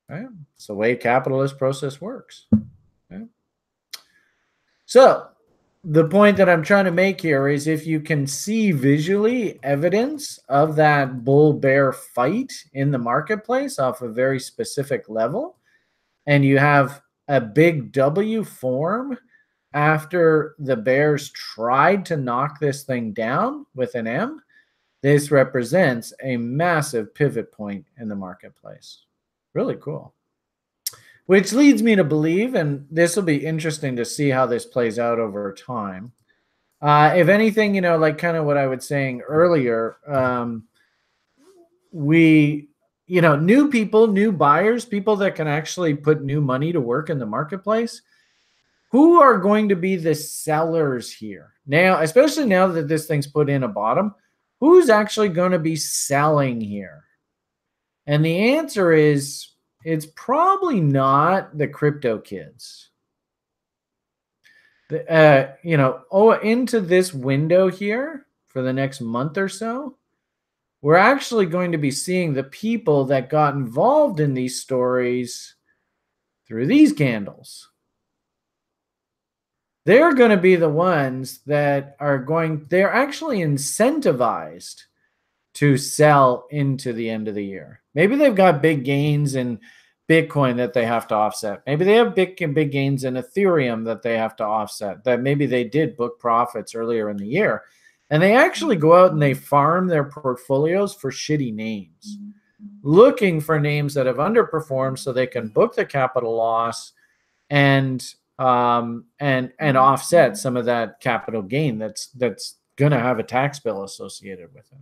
Speaker 1: right? It's the way capitalist process works. Okay? So the point that I'm trying to make here is if you can see visually evidence of that bull-bear fight in the marketplace off a very specific level, and you have a big W form after the bears tried to knock this thing down with an M, this represents a massive pivot point in the marketplace. Really cool. Which leads me to believe, and this will be interesting to see how this plays out over time. If anything, you know, like kind of what I was saying earlier, you know, new people, new buyers, people that can actually put new money to work in the marketplace, who are going to be the sellers here? Now, especially now that this thing's put in a bottom, who's actually going to be selling here? And the answer is, it's probably not the crypto kids. You know, into this window here for the next month or so, we're actually going to be seeing the people that got involved in these stories through these candles. They're going to be the ones that are they're actually incentivized to sell into the end of the year. Maybe they've got big gains in Bitcoin that they have to offset. Maybe they have big gains in Ethereum that they have to offset, that maybe they did book profits earlier in the year. And they actually go out and they farm their portfolios for shitty names, looking for names that have underperformed so they can book the capital loss and offset some of that capital gain that's going to have a tax bill associated with it.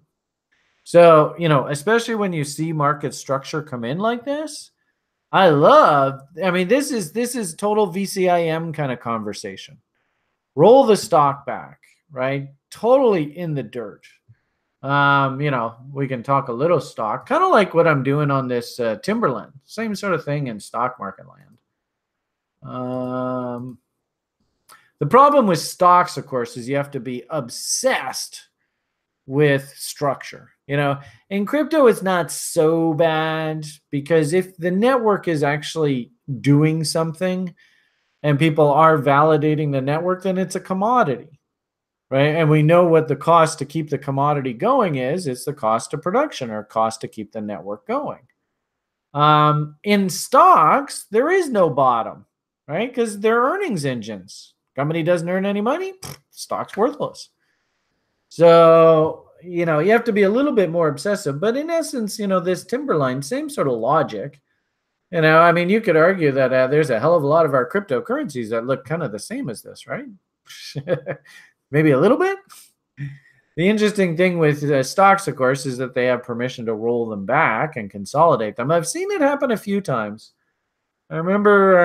Speaker 1: So, you know, especially when you see market structure come in like this, I mean, this is total VCIM kind of conversation. Roll the stock back, right? Totally in the dirt. You know, we can talk a little stock, kind of like what I'm doing on this Timberland. Same sort of thing in stock market land. The problem with stocks, of course, is you have to be obsessed with structure. You know, in crypto, it's not so bad because if the network is actually doing something and people are validating the network, then it's a commodity, right? And we know what the cost to keep the commodity going is. It's the cost of production or cost to keep the network going. In stocks, there is no bottom, right? Because they're earnings engines. Company doesn't earn any money, stock's worthless. So, you know, you have to be a little bit more obsessive. But in essence, you know, this Timberline, same sort of logic. You know, I mean, you could argue that there's a hell of a lot of our cryptocurrencies that look kind of the same as this, right? Maybe a little bit. The interesting thing with stocks, of course, is that they have permission to roll them back and consolidate them. I've seen it happen a few times. I remember,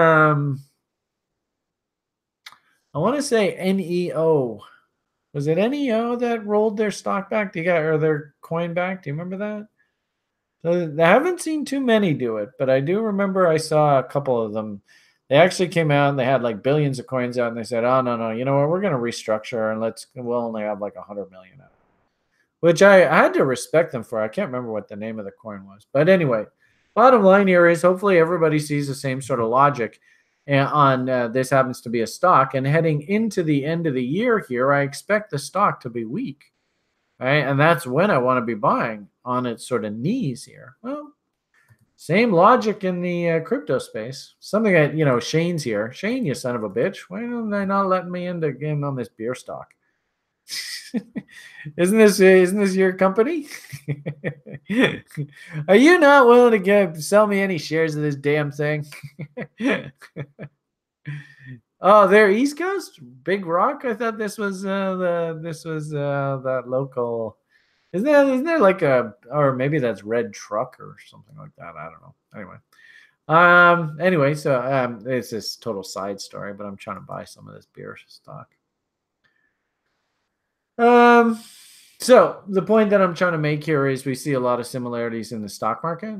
Speaker 1: I want to say NEO. Was it NEO that rolled their stock back? Or their coin back? Do you remember that? I haven't seen too many do it, but I do remember I saw a couple of them. They actually came out and they had like billions of coins out, and they said, "Oh no, you know what? We're going to restructure and we'll only have like 100 million out." Which I had to respect them for. I can't remember what the name of the coin was, but anyway, bottom line here is hopefully everybody sees the same sort of logic. And on this happens to be a stock, and heading into the end of the year here, I expect the stock to be weak. Right? And that's when I want to be buying on its sort of knees here. Well, same logic in the crypto space. Something that, you know, Shane's here. Shane, you son of a bitch. Why don't they not letting me into game on this beer stock? Isn't this your company? Are you not willing to sell me any shares of this damn thing? Oh, they're East Coast, Big Rock. I thought this was that local. Isn't there like or maybe that's Red Truck or something like that. I don't know. Anyway, so it's this total side story, but I'm trying to buy some of this beer stock. So the point that I'm trying to make here is we see a lot of similarities in the stock market.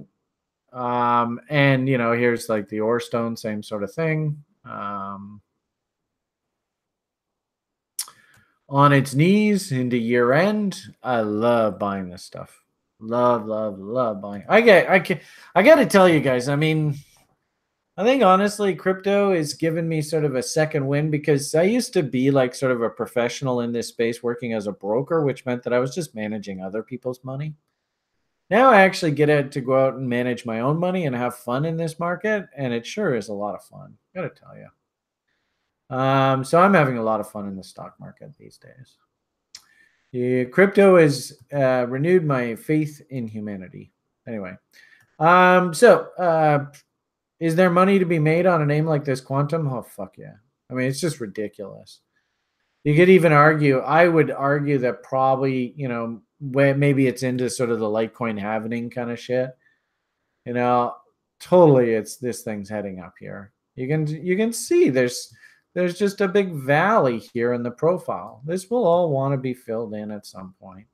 Speaker 1: And you know, here's like the ore stone, same sort of thing. On its knees into year end. I love buying this stuff. Love buying. I got to tell you guys, I mean, I think honestly, crypto is giving me sort of a second win, because I used to be like sort of a professional in this space working as a broker, which meant that I was just managing other people's money. Now I actually get to go out and manage my own money and have fun in this market. And it sure is a lot of fun. Got to tell you. So I'm having a lot of fun in the stock market these days. Crypto has renewed my faith in humanity. Anyway, is there money to be made on a name like this, Quantum? Oh, fuck yeah. I mean, it's just ridiculous. You could even argue, I would argue that probably, you know, maybe it's into sort of the Litecoin halving kind of shit. You know, totally this thing's heading up here. You can see there's just a big valley here in the profile. This will all want to be filled in at some point.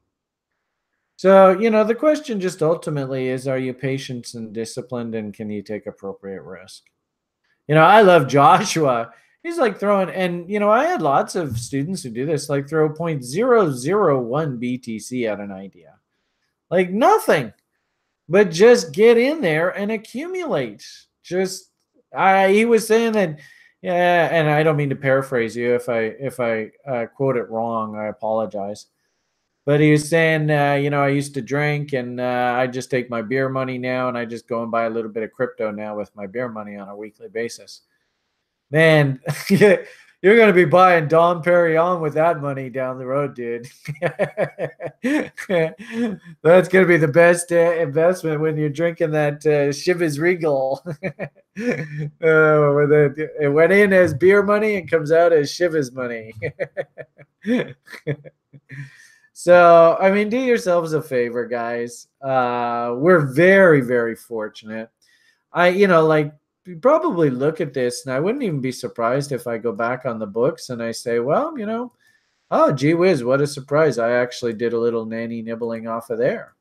Speaker 1: So, you know, the question just ultimately is, are you patient and disciplined, and can you take appropriate risk? You know, I love Joshua. He's like throwing, and, you know, I had lots of students who do this, like throw 0.001 BTC at an idea. Like nothing, but just get in there and accumulate. He was saying that, yeah, and I don't mean to paraphrase you. If I quote it wrong, I apologize. But he was saying, you know, I used to drink, and I just take my beer money now, and I just go and buy a little bit of crypto now with my beer money on a weekly basis. Man, you're going to be buying Dom Perignon with that money down the road, dude. That's going to be the best investment when you're drinking that Chivas Regal. It went in as beer money and comes out as Chivas money. So, I mean, do yourselves a favor, guys. We're very, very fortunate. You probably look at this, and I wouldn't even be surprised if I go back on the books and I say, well, you know, oh, gee whiz, what a surprise. I actually did a little nanny nibbling off of there.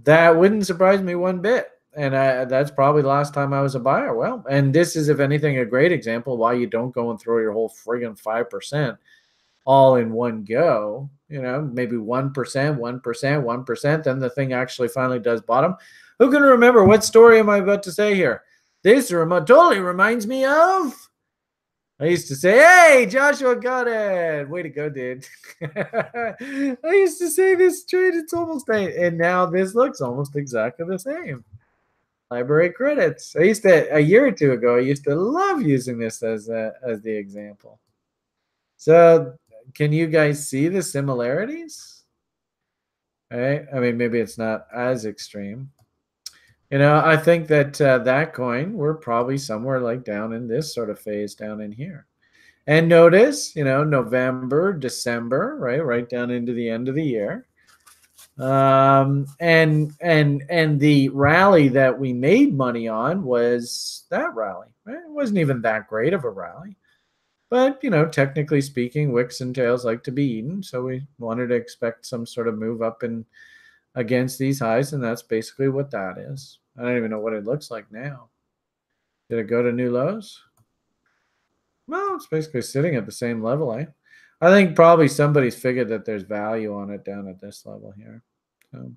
Speaker 1: That wouldn't surprise me one bit. And that's probably the last time I was a buyer. Well, and this is, if anything, a great example why you don't go and throw your whole friggin' 5% all in one go. You know, maybe 1%, 1%. Then the thing actually finally does bottom. Who can remember? What story am I about to say here? This totally reminds me of, I used to say, hey, Joshua got it. Way to go, dude. I used to say this trade, it's almost, and now this looks almost exactly the same. Library credits. A year or two ago, I used to love using this as the example. So can you guys see the similarities? Right? I mean, maybe it's not as extreme. You know, I think that that coin, we're probably somewhere like down in this sort of phase down in here. And notice, you know, November, December, right down into the end of the year. And the rally that we made money on was that rally. Right? It wasn't even that great of a rally. But, you know, technically speaking, wicks and tails like to be eaten. So we wanted to expect some sort of move up in against these highs, and that's basically what that is. I don't even know what it looks like now. Did it go to new lows? Well, it's basically sitting at the same level, eh? I think probably somebody's figured that there's value on it down at this level here. So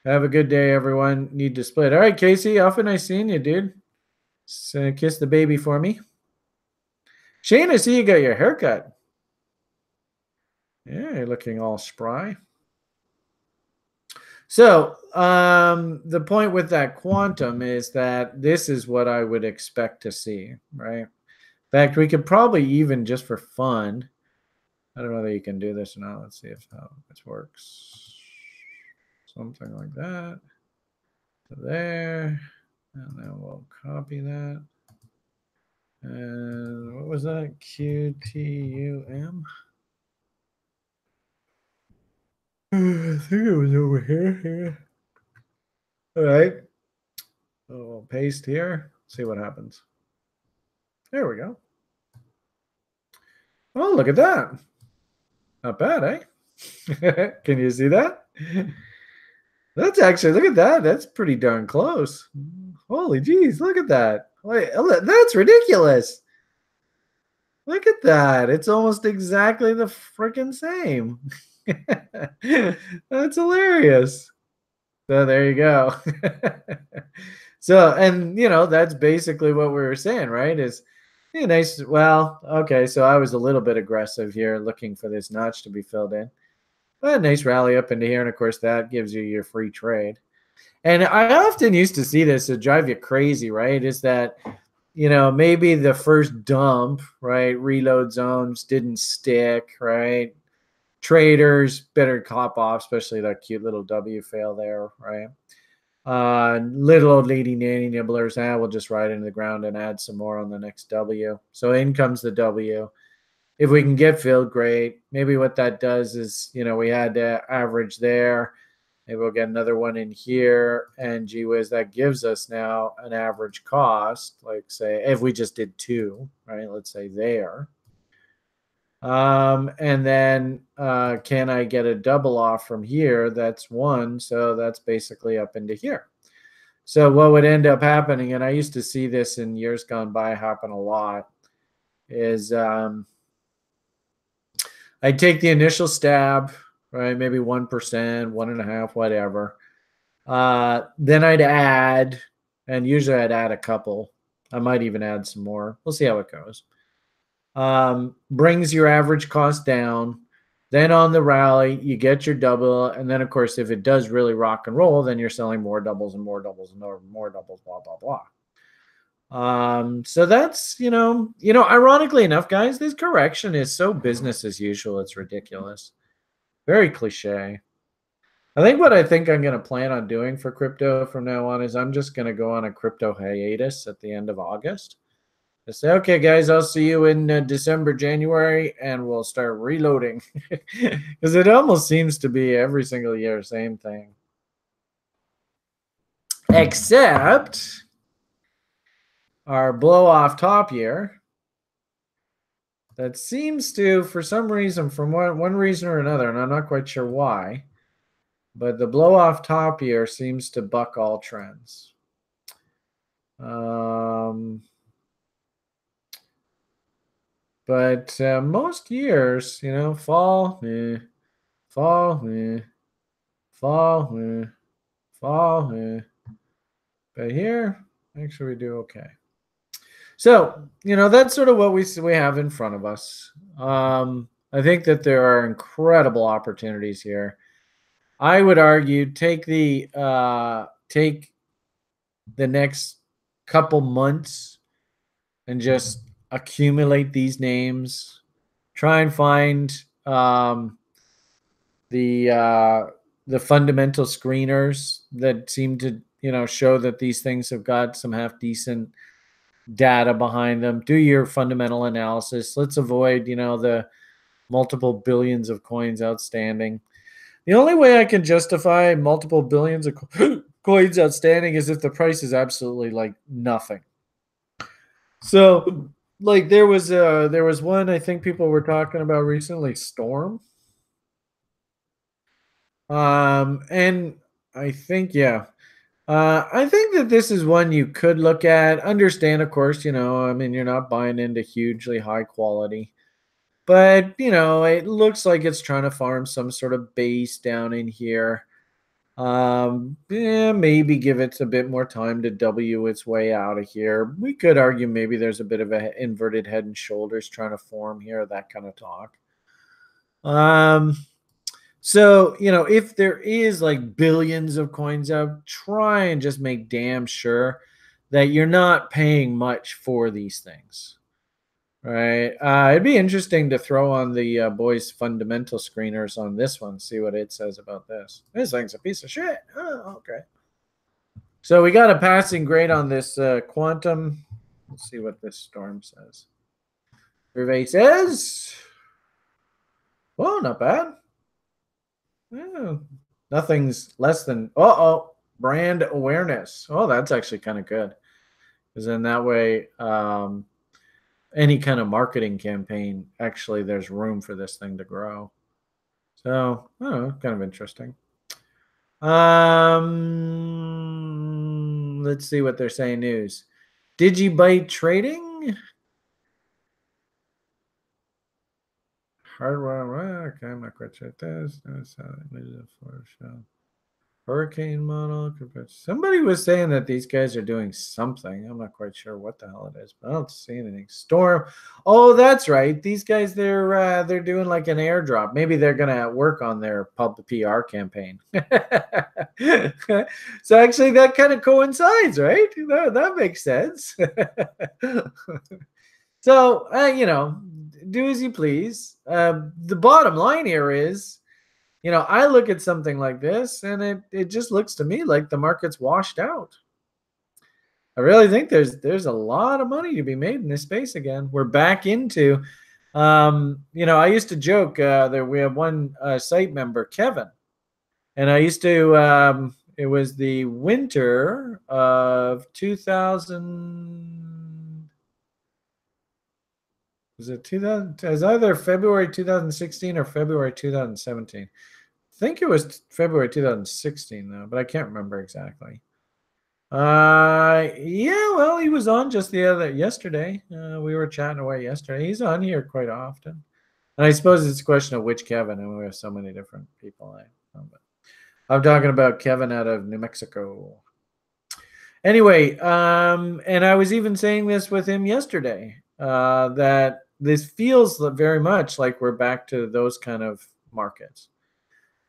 Speaker 1: have a good day, everyone. Need to split. All right, Casey, awfully nice seeing you, dude. So kiss the baby for me. Shane, I see you got your haircut. Yeah, you're looking all spry. So the point with that quantum is that this is what I would expect to see, right? In fact, we could probably even just for fun, I don't know whether you can do this or not. Let's see if how this works. Something like that. There. And then we'll copy that. And what was that? QTUM? I think it was over here. All right. So we'll paste here. See what happens. There we go. Oh, look at that. Not bad, eh? Can you see that? That's actually, look at that. That's pretty darn close. Holy jeez, look at that. Wait, that's ridiculous. Look at that. It's almost exactly the freaking same. That's hilarious. So there you go. So, and you know, that's basically what we were saying, right? Is nice. Well, okay. So I was a little bit aggressive here looking for this notch to be filled in. But a nice rally up into here. And of course, that gives you your free trade. And I often used to see this to drive you crazy, right? Is that, you know, maybe the first dump, right? Reload zones didn't stick, right? Traders better cop off, especially that cute little W fail there, right? Little old lady nanny nibblers, we'll just ride into the ground and add some more on the next W. So in comes the W. If we can get filled, great. Maybe what that does is, you know, we had to average there. Maybe we'll get another one in here. And gee whiz, that gives us now an average cost, like say, if we just did 2, right? Let's say there. And then can I get a double off from here? That's 1. So that's basically up into here. So what would end up happening, and I used to see this in years gone by happen a lot, is I'd take the initial stab, right? Maybe 1%, 1.5%, whatever. Then I'd add, and usually I'd add a couple. I might even add some more. We'll see how it goes. Brings your average cost down. Then on the rally, you get your double. And then, of course, if it does really rock and roll, then you're selling more doubles and more doubles and more doubles, blah, blah, blah. So that's, you know, ironically enough, guys, this correction is so business as usual. It's ridiculous. Very cliche. I think what I'm going to plan on doing for crypto from now on is I'm just going to go on a crypto hiatus at the end of August. I say, okay, guys, I'll see you in December, January, and we'll start reloading. Because it almost seems to be every single year, same thing. Except our blow-off top year, that seems to, for some reason, from one reason or another, and I'm not quite sure why, but the blow-off top year seems to buck all trends. But most years, you know, fall, fall, fall, fall. But here, actually, we do okay. So, you know, that's sort of what we have in front of us. I think that there are incredible opportunities here. I would argue take the next couple months and just accumulate these names. Try and find the fundamental screeners that seem to, you know, show that these things have got some half decent data behind them. Do your fundamental analysis. Let's avoid, you know, the multiple billions of coins outstanding. The only way I can justify multiple billions of coins outstanding is if the price is absolutely like nothing. So, like there was one I think people were talking about recently, Storm. And I think, yeah. I think that this is one you could look at. Understand, of course, I mean, you're not buying into hugely high quality. But, it looks like it's trying to farm some sort of base down in here. Yeah, maybe give it a bit more time to W its way out of here. We could argue maybe there's a bit of a inverted head and shoulders trying to form here, that kind of talk. So, if there is like billions of coins out, try and just make damn sure that you're not paying much for these things. Right. It'd be interesting to throw on the boys' fundamental screeners on this one, see what it says about this. This thing's a piece of shit. Oh, okay. So we got a passing grade on this quantum. Let's see what this storm says. Survey says, well, not bad. Yeah, nothing's less than, brand awareness. Oh, that's actually kind of good. Because then that way, any kind of marketing campaign, actually, there's room for this thing to grow. So, I don't know, kind of interesting. Let's see what they're saying news. Digibyte trading? Hardware, okay, I'm not quite sure what this. Hurricane model. Somebody was saying that these guys are doing something. I'm not quite sure what the hell it is, but I don't see anything. Storm. Oh, that's right. These guys, they're doing like an airdrop. Maybe they're gonna work on their PR campaign. So actually, that kind of coincides, right? That makes sense. So do as you please. The bottom line here is, I look at something like this and it just looks to me like the market's washed out. I really think there's a lot of money to be made in this space again. We're back into, I used to joke that we have one site member, Kevin, and I used to, it was the winter of 2000. Was it 2000? It was either February 2016 or February 2017. I think it was February 2016 though, but I can't remember exactly. Yeah, well, he was on just yesterday. We were chatting away yesterday. He's on here quite often, and I suppose it's a question of which Kevin. And we have so many different people. I'm talking about Kevin out of New Mexico. Anyway, and I was even saying this with him yesterday, that this feels very much like we're back to those kind of markets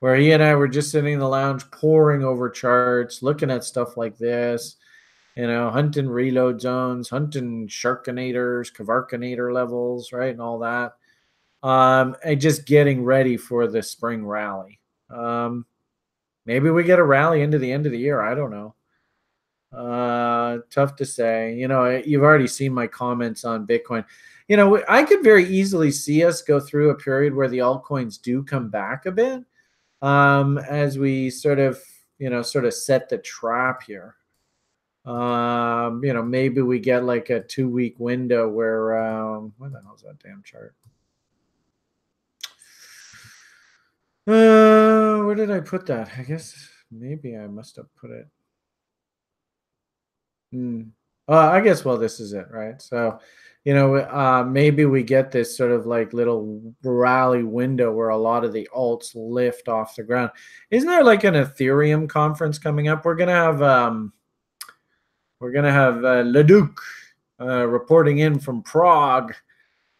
Speaker 1: where he and I were just sitting in the lounge poring over charts, looking at stuff like this, hunting reload zones, hunting sharkinators, Kavarkinator levels, right, and all that, and just getting ready for the spring rally. Maybe we get a rally into the end of the year. I don't know. Tough to say. You've already seen my comments on Bitcoin. I could very easily see us go through a period where the altcoins do come back a bit, as we sort of set the trap here. Maybe we get like a 2-week window where what the hell is that damn chart? Where did I put that? I guess maybe I must have put it. I guess, well, this is it, right? So, maybe we get this sort of like little rally window where a lot of the alts lift off the ground. Isn't there like an Ethereum conference coming up? We're gonna have Leduc reporting in from Prague,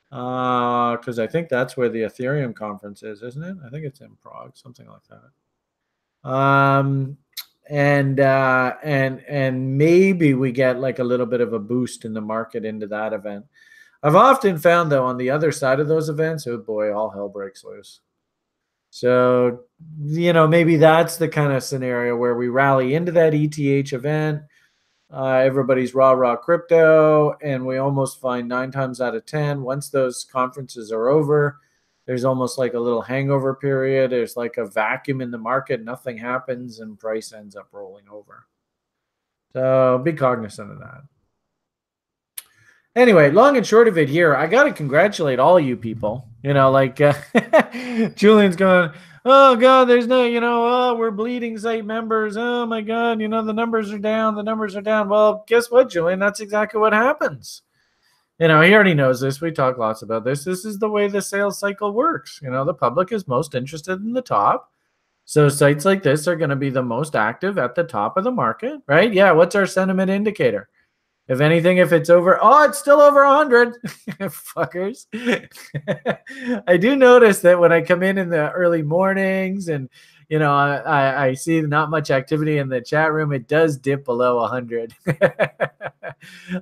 Speaker 1: because I think that's where the Ethereum conference is, isn't it? I think it's in Prague, something like that. And maybe we get like a little bit of a boost in the market into that event. I've often found though on the other side of those events, oh boy, all hell breaks loose. So, maybe that's the kind of scenario where we rally into that ETH event. Everybody's rah crypto, and we almost find 9 times out of 10, once those conferences are over, there's almost like a little hangover period. There's like a vacuum in the market. Nothing happens and price ends up rolling over. So be cognizant of that. Anyway, long and short of it here, I got to congratulate all you people. You know, like Julian's going, oh God, there's no, oh, we're bleeding site members. Oh my God, the numbers are down. The numbers are down. Well, guess what, Julian? That's exactly what happens. He already knows this. We talk lots about this. This is the way the sales cycle works. The public is most interested in the top. So sites like this are going to be the most active at the top of the market, right? Yeah. What's our sentiment indicator? If anything, if it's over, oh, it's still over 100. Fuckers. I do notice that when I come in the early mornings and, I see not much activity in the chat room, it does dip below 100.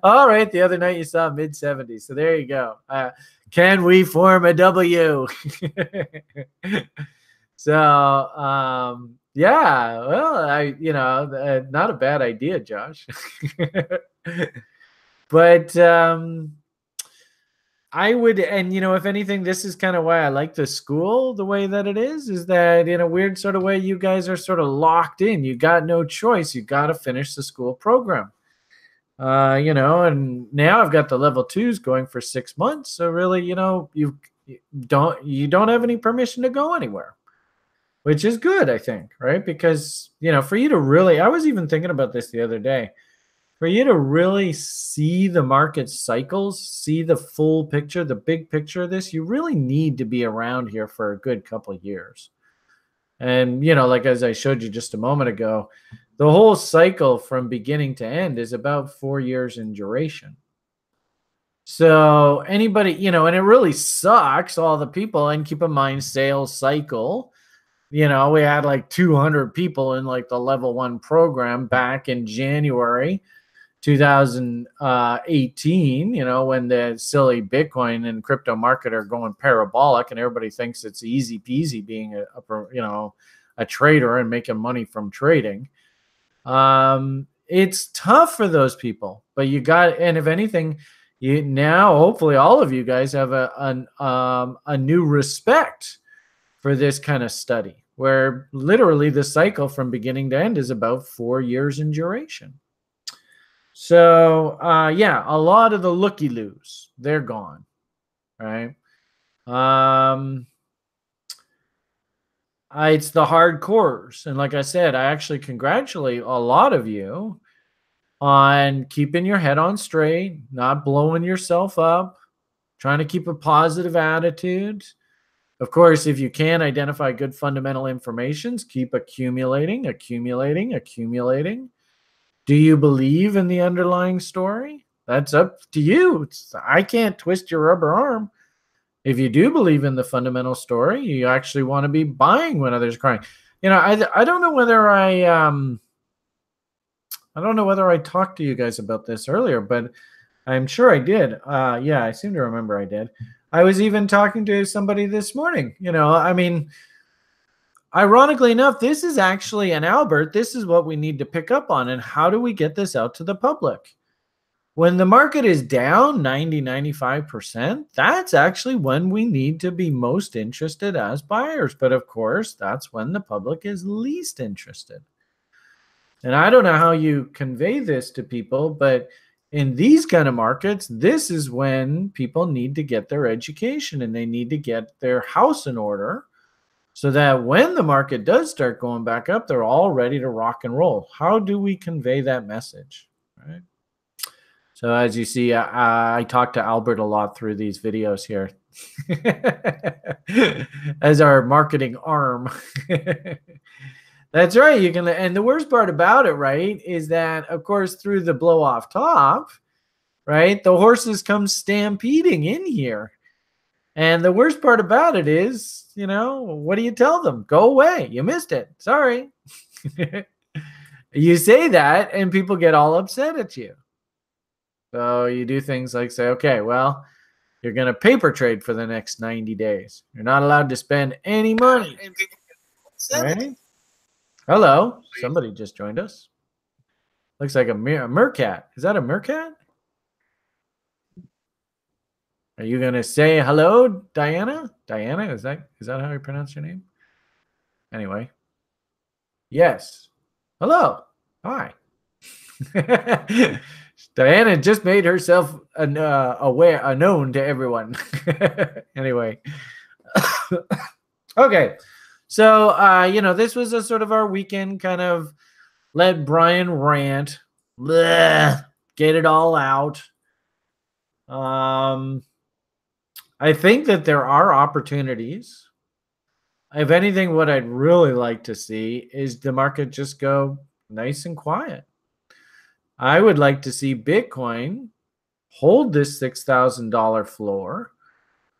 Speaker 1: All right. The other night you saw mid 70s. So there you go. Can we form a W? So, yeah, well, not a bad idea, Josh. But I would, and if anything, this is kind of why I like the school the way that it is that in a weird sort of way, you guys are sort of locked in. You got no choice. You got to finish the school program. And now I've got the level 2s going for 6 months. So really, you don't have any permission to go anywhere, which is good, I think, right? Because, for you to really, I was even thinking about this the other day, for you to really see the market cycles, see the full picture, the big picture of this, you really need to be around here for a good couple of years. And, like as I showed you just a moment ago, the whole cycle from beginning to end is about 4 years in duration. So anybody, and it really sucks, all the people, and keep in mind sales cycle, we had like 200 people in like the level 1 program back in January 2018, when the silly Bitcoin and crypto market are going parabolic and everybody thinks it's easy peasy being a trader and making money from trading. It's tough for those people, but and if anything, now hopefully all of you guys have a new respect for this kind of study, where literally the cycle from beginning to end is about 4 years in duration. So, yeah, a lot of the looky-loos, they're gone, right? It's the hardcores. And like I said, I actually congratulate a lot of you on keeping your head on straight, not blowing yourself up, trying to keep a positive attitude. Of course, if you can identify good fundamental informations, keep accumulating. Do you believe in the underlying story? That's up to you. I can't twist your rubber arm. If you do believe in the fundamental story, you actually want to be buying when others are crying. I don't know whether I talked to you guys about this earlier, but I'm sure I did. Yeah, I seem to remember I did. I was even talking to somebody this morning. Ironically enough, this is actually, and Albert, this is what we need to pick up on. And how do we get this out to the public? When the market is down 90, 95%, that's actually when we need to be most interested as buyers. But of course, that's when the public is least interested. And I don't know how you convey this to people, but in these kind of markets, this is when people need to get their education and they need to get their house in order, so that when the market does start going back up, they're all ready to rock and roll. How do we convey that message? Right. So as you see, I talk to Albert a lot through these videos here as our marketing arm. That's right. You can, and the worst part about it, right, is that, of course, through the blow off top, right, the horses come stampeding in here. And the worst part about it is, what do you tell them? Go away. You missed it. Sorry. You say that and people get all upset at you. So you do things like say, okay, well, you're going to paper trade for the next 90 days. You're not allowed to spend any money. Right? Hello. Somebody just joined us. Looks like a meerkat. Is that a meerkat? Are you going to say hello, Diana? Diana, is that how you pronounce your name? Anyway. Yes. Hello. Hi. Diana just made herself known to everyone. Anyway. Okay. So, this was a sort of our weekend kind of let Brian rant, get it all out. I think that there are opportunities. If anything, what I'd really like to see is the market just go nice and quiet. I would like to see Bitcoin hold this $6,000 floor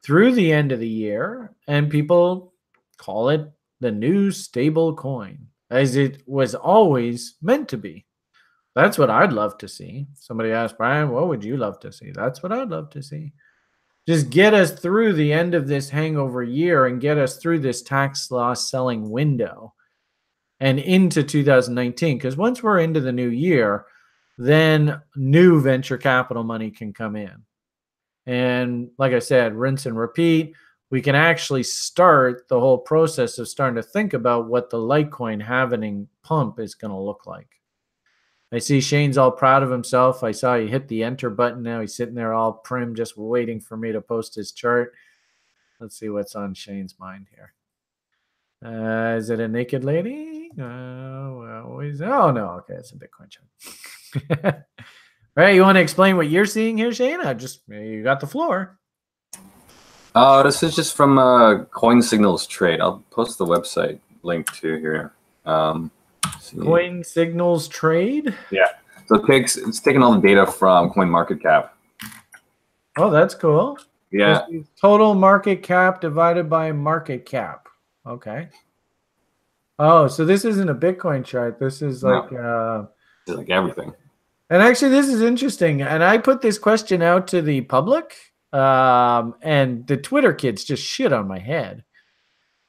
Speaker 1: through the end of the year, and people call it the new stable coin, as it was always meant to be. That's what I'd love to see. Somebody asked, Brian, what would you love to see? That's what I'd love to see. Just get us through the end of this hangover year and get us through this tax loss selling window and into 2019. Because once we're into the new year, then new venture capital money can come in. And like I said, rinse and repeat. We can actually start the whole process of starting to think about what the Litecoin halvening pump is going to look like. I see Shane's all proud of himself. I saw he hit the enter button. Now he's sitting there all prim, just waiting for me to post his chart. Let's see what's on Shane's mind here. Is it a naked lady? Oh, no. Okay, it's a Bitcoin chart. Right, you want to explain what you're seeing here, Shane? You got the floor.
Speaker 4: This is just from Coin Signals Trade. I'll post the website link to here.
Speaker 1: Coin Signals Trade?
Speaker 4: Yeah. So it's taking all the data from CoinMarketCap.
Speaker 1: Oh, that's cool.
Speaker 4: Yeah.
Speaker 1: Total market cap divided by market cap. Okay. Oh, so this isn't a Bitcoin chart. This is like
Speaker 4: it's like everything.
Speaker 1: And actually, this is interesting. And I put this question out to the public, and the Twitter kids just shit on my head.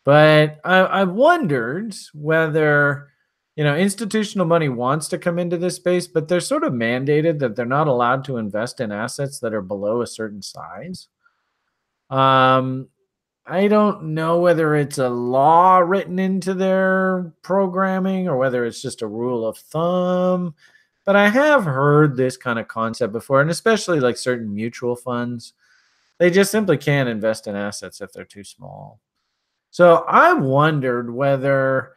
Speaker 1: But I wondered whether, institutional money wants to come into this space, but they're sort of mandated that they're not allowed to invest in assets that are below a certain size. I don't know whether it's a law written into their programming or whether it's just a rule of thumb. But I have heard this kind of concept before, and especially like certain mutual funds, they just simply can't invest in assets if they're too small. So I wondered whether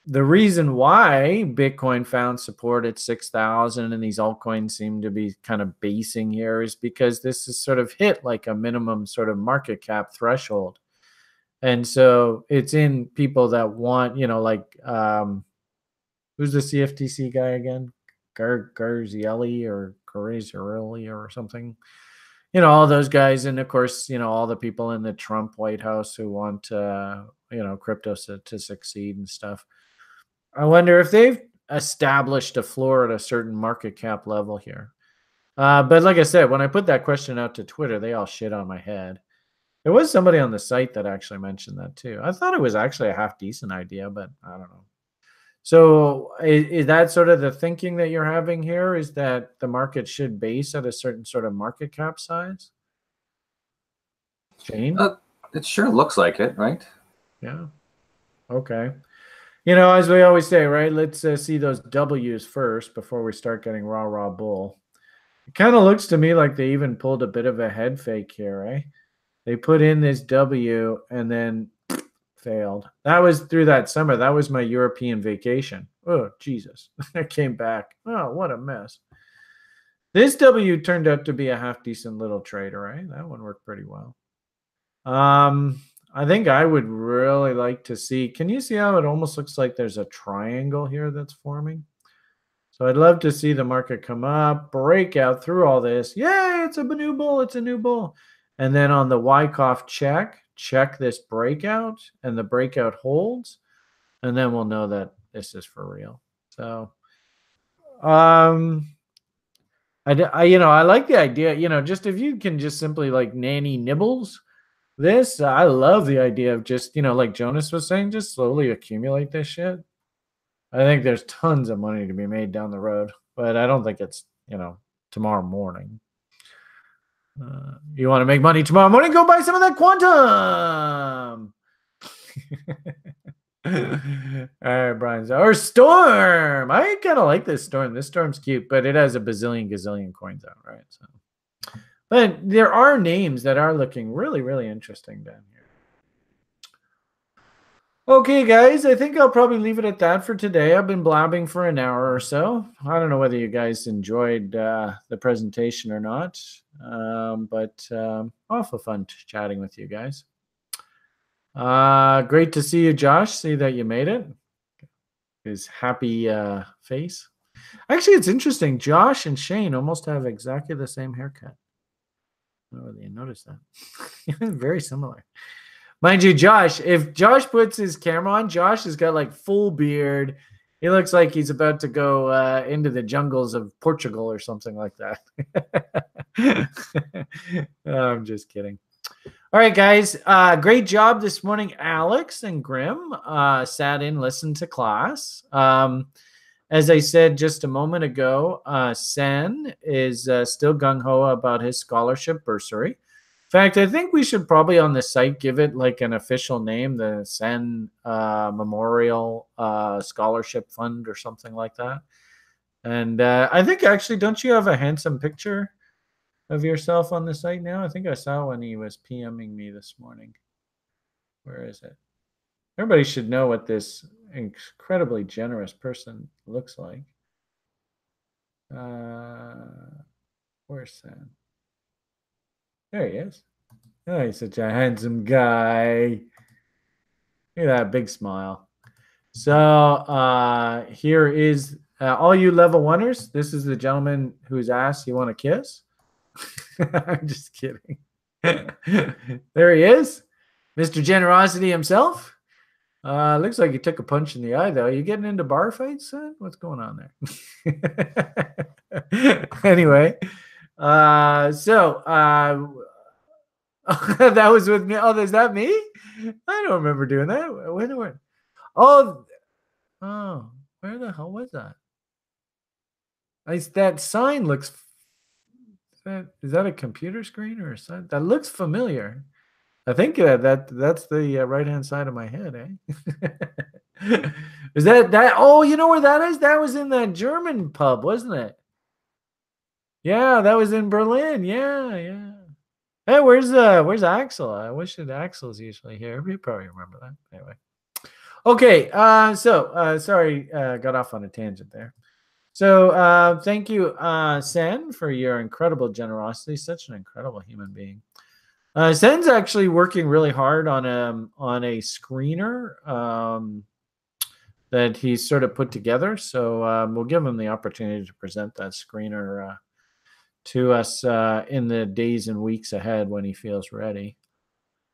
Speaker 1: the reason why Bitcoin found support at 6,000 and these altcoins seem to be kind of basing here is because this is sort of hit like a minimum sort of market cap threshold. And so it's in people that want, like, who's the CFTC guy again? Garzielli or Garzielli or something, all those guys. And of course, all the people in the Trump White House who want, crypto to succeed and stuff. I wonder if they've established a floor at a certain market cap level here. But like I said, when I put that question out to Twitter, they all shit on my head. There was somebody on the site that actually mentioned that too. I thought it was actually a half decent idea, but I don't know. So is that sort of the thinking that you're having here, is that the market should base at a certain sort of market cap size? Shane?
Speaker 4: It sure looks like it, right?
Speaker 1: Yeah. Okay. As we always say, right, let's see those W's first before we start getting rah bull. It kind of looks to me like they even pulled a bit of a head fake here, eh? They put in this W and then failed. That was through that summer. That was my European vacation. Oh, Jesus. I came back. Oh, what a mess. This W turned out to be a half decent little trade, right? That one worked pretty well. I think I would really like to see, can you see how it almost looks like there's a triangle here that's forming? So I'd love to see the market come up, break out through all this. Yay, it's a new bull. It's a new bull. And then on the Wyckoff check this breakout, and the breakout holds, and then we'll know that this is for real. So, I like the idea, just if you can just simply like nanny nibbles this, I love the idea of just, like Jonas was saying, just slowly accumulate this shit. I think there's tons of money to be made down the road, but I don't think it's, tomorrow morning. You want to make money tomorrow morning? Go buy some of that quantum. All right, Brian's or Storm. I kind of like this Storm. This Storm's cute, but it has a bazillion gazillion coins out, right? So, but there are names that are looking really, really interesting down here. Okay, guys, I think I'll probably leave it at that for today. I've been blabbing for an hour or so. I don't know whether you guys enjoyed the presentation or not, but awful fun chatting with you guys. Great to see you, Josh. See that you made it. His happy face. Actually, it's interesting. Josh and Shane almost have exactly the same haircut. I don't know whether you noticed that. Very similar. Mind you, Josh, if Josh puts his camera on, Josh has got like full beard. He looks like he's about to go into the jungles of Portugal or something like that. I'm just kidding. All right, guys. Great job this morning, Alex and Grim. Sat in, listened to class. As I said just a moment ago, Sen is still gung-ho about his scholarship bursary. In fact, I think we should probably on the site give it like an official name, the Sen Memorial Scholarship Fund or something like that. And I think actually, don't you have a handsome picture of yourself on the site now? I think I saw when he was PMing me this morning. Where is it? Everybody should know what this incredibly generous person looks like. Where's Sam? There he is. Oh, he's such a handsome guy. Look at that big smile. So here is all you level oneers. This is the gentleman who's asked you want to kiss. I'm just kidding. There he is, Mr. Generosity himself. Looks like you took a punch in the eye, though. Are you getting into bar fights, son? What's going on there? Anyway, that was with me. Oh, is that me? I don't remember doing that. When? Oh, where the hell was that? That sign looks. Is that a computer screen or a sign? That looks familiar. I think that's the right-hand side of my head, eh? Is that? Oh, you know where that is? That was in that German pub, wasn't it? Yeah, that was in Berlin. Yeah. Hey, where's Axel? I wish that Axel's usually here. You probably remember that. Anyway. Okay, sorry, got off on a tangent there. So thank you, Sen, for your incredible generosity. Such an incredible human being. Sen's actually working really hard on a screener that he's sort of put together. So we'll give him the opportunity to present that screener to us in the days and weeks ahead when he feels ready.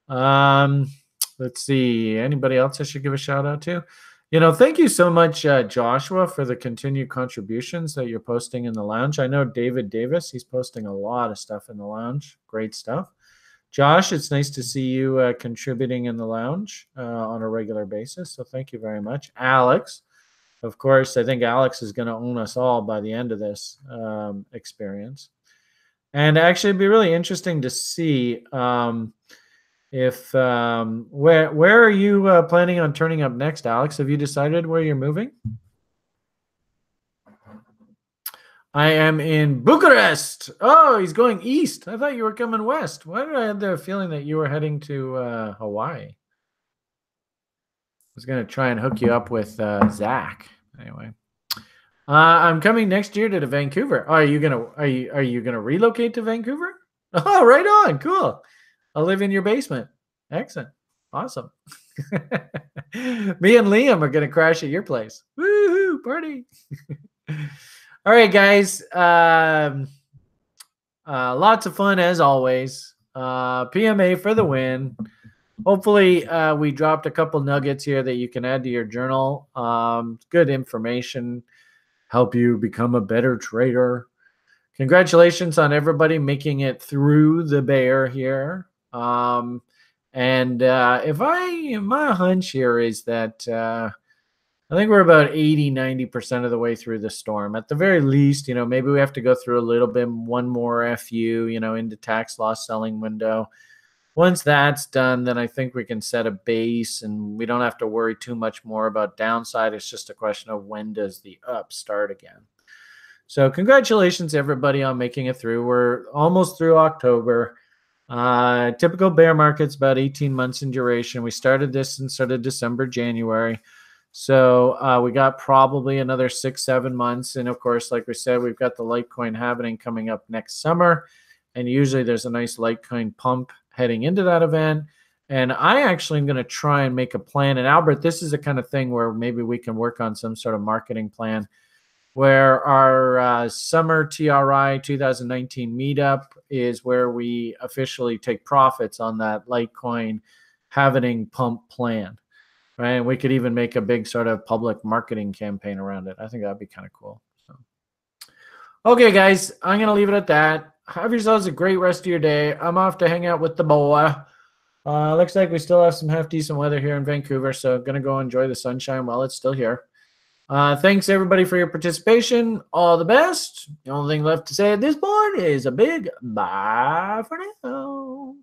Speaker 1: Let's see. Anybody else I should give a shout out to? Thank you so much, Joshua, for the continued contributions that you're posting in the lounge. I know David Davis, he's posting a lot of stuff in the lounge. Great stuff. Josh, it's nice to see you contributing in the lounge on a regular basis. So thank you very much. Alex, of course, I think Alex is going to own us all by the end of this experience. And actually, it'd be really interesting to see if where are you planning on turning up next, Alex? Have you decided where you're moving? I am in Bucharest. Oh, he's going east. I thought you were coming west. Why did I have the feeling that you were heading to Hawaii? I was going to try and hook you up with Zach. Anyway, I'm coming next year to Vancouver. Oh, are you gonna relocate to Vancouver? Oh, right on. Cool. I'll live in your basement. Excellent. Awesome. Me and Liam are gonna crash at your place. Woohoo! Party. All right, guys. Lots of fun as always. PMA for the win. Hopefully, we dropped a couple nuggets here that you can add to your journal. Good information. Help you become a better trader. Congratulations on everybody making it through the bear here. My hunch here is that I think we're about 80-90% of the way through the storm. At the very least, maybe we have to go through a little bit, one more FU, into tax loss selling window. once that's done, then I think we can set a base and we don't have to worry too much more about downside. It's just a question of when does the up start again. So congratulations, everybody, on making it through. We're almost through October. Typical bear market's about 18 months in duration. We started this in sort of December, January. So we got probably another 6-7 months. And of course, like we said, we've got the Litecoin halving coming up next summer. And usually there's a nice Litecoin pump heading into that event. And I actually am going to try and make a plan. And Albert, this is the kind of thing where maybe we can work on some sort of marketing plan where our summer TRI 2019 meetup is where we officially take profits on that Litecoin halving pump plan. Right. And we could even make a big sort of public marketing campaign around it. I think that'd be kind of cool. So, okay, guys, I'm going to leave it at that. Have yourselves a great rest of your day. I'm off to hang out with the boy. Looks like we still have some half decent weather here in Vancouver. So I'm going to go enjoy the sunshine while it's still here. Thanks, everybody, for your participation. All the best. The only thing left to say at this point is a big bye for now.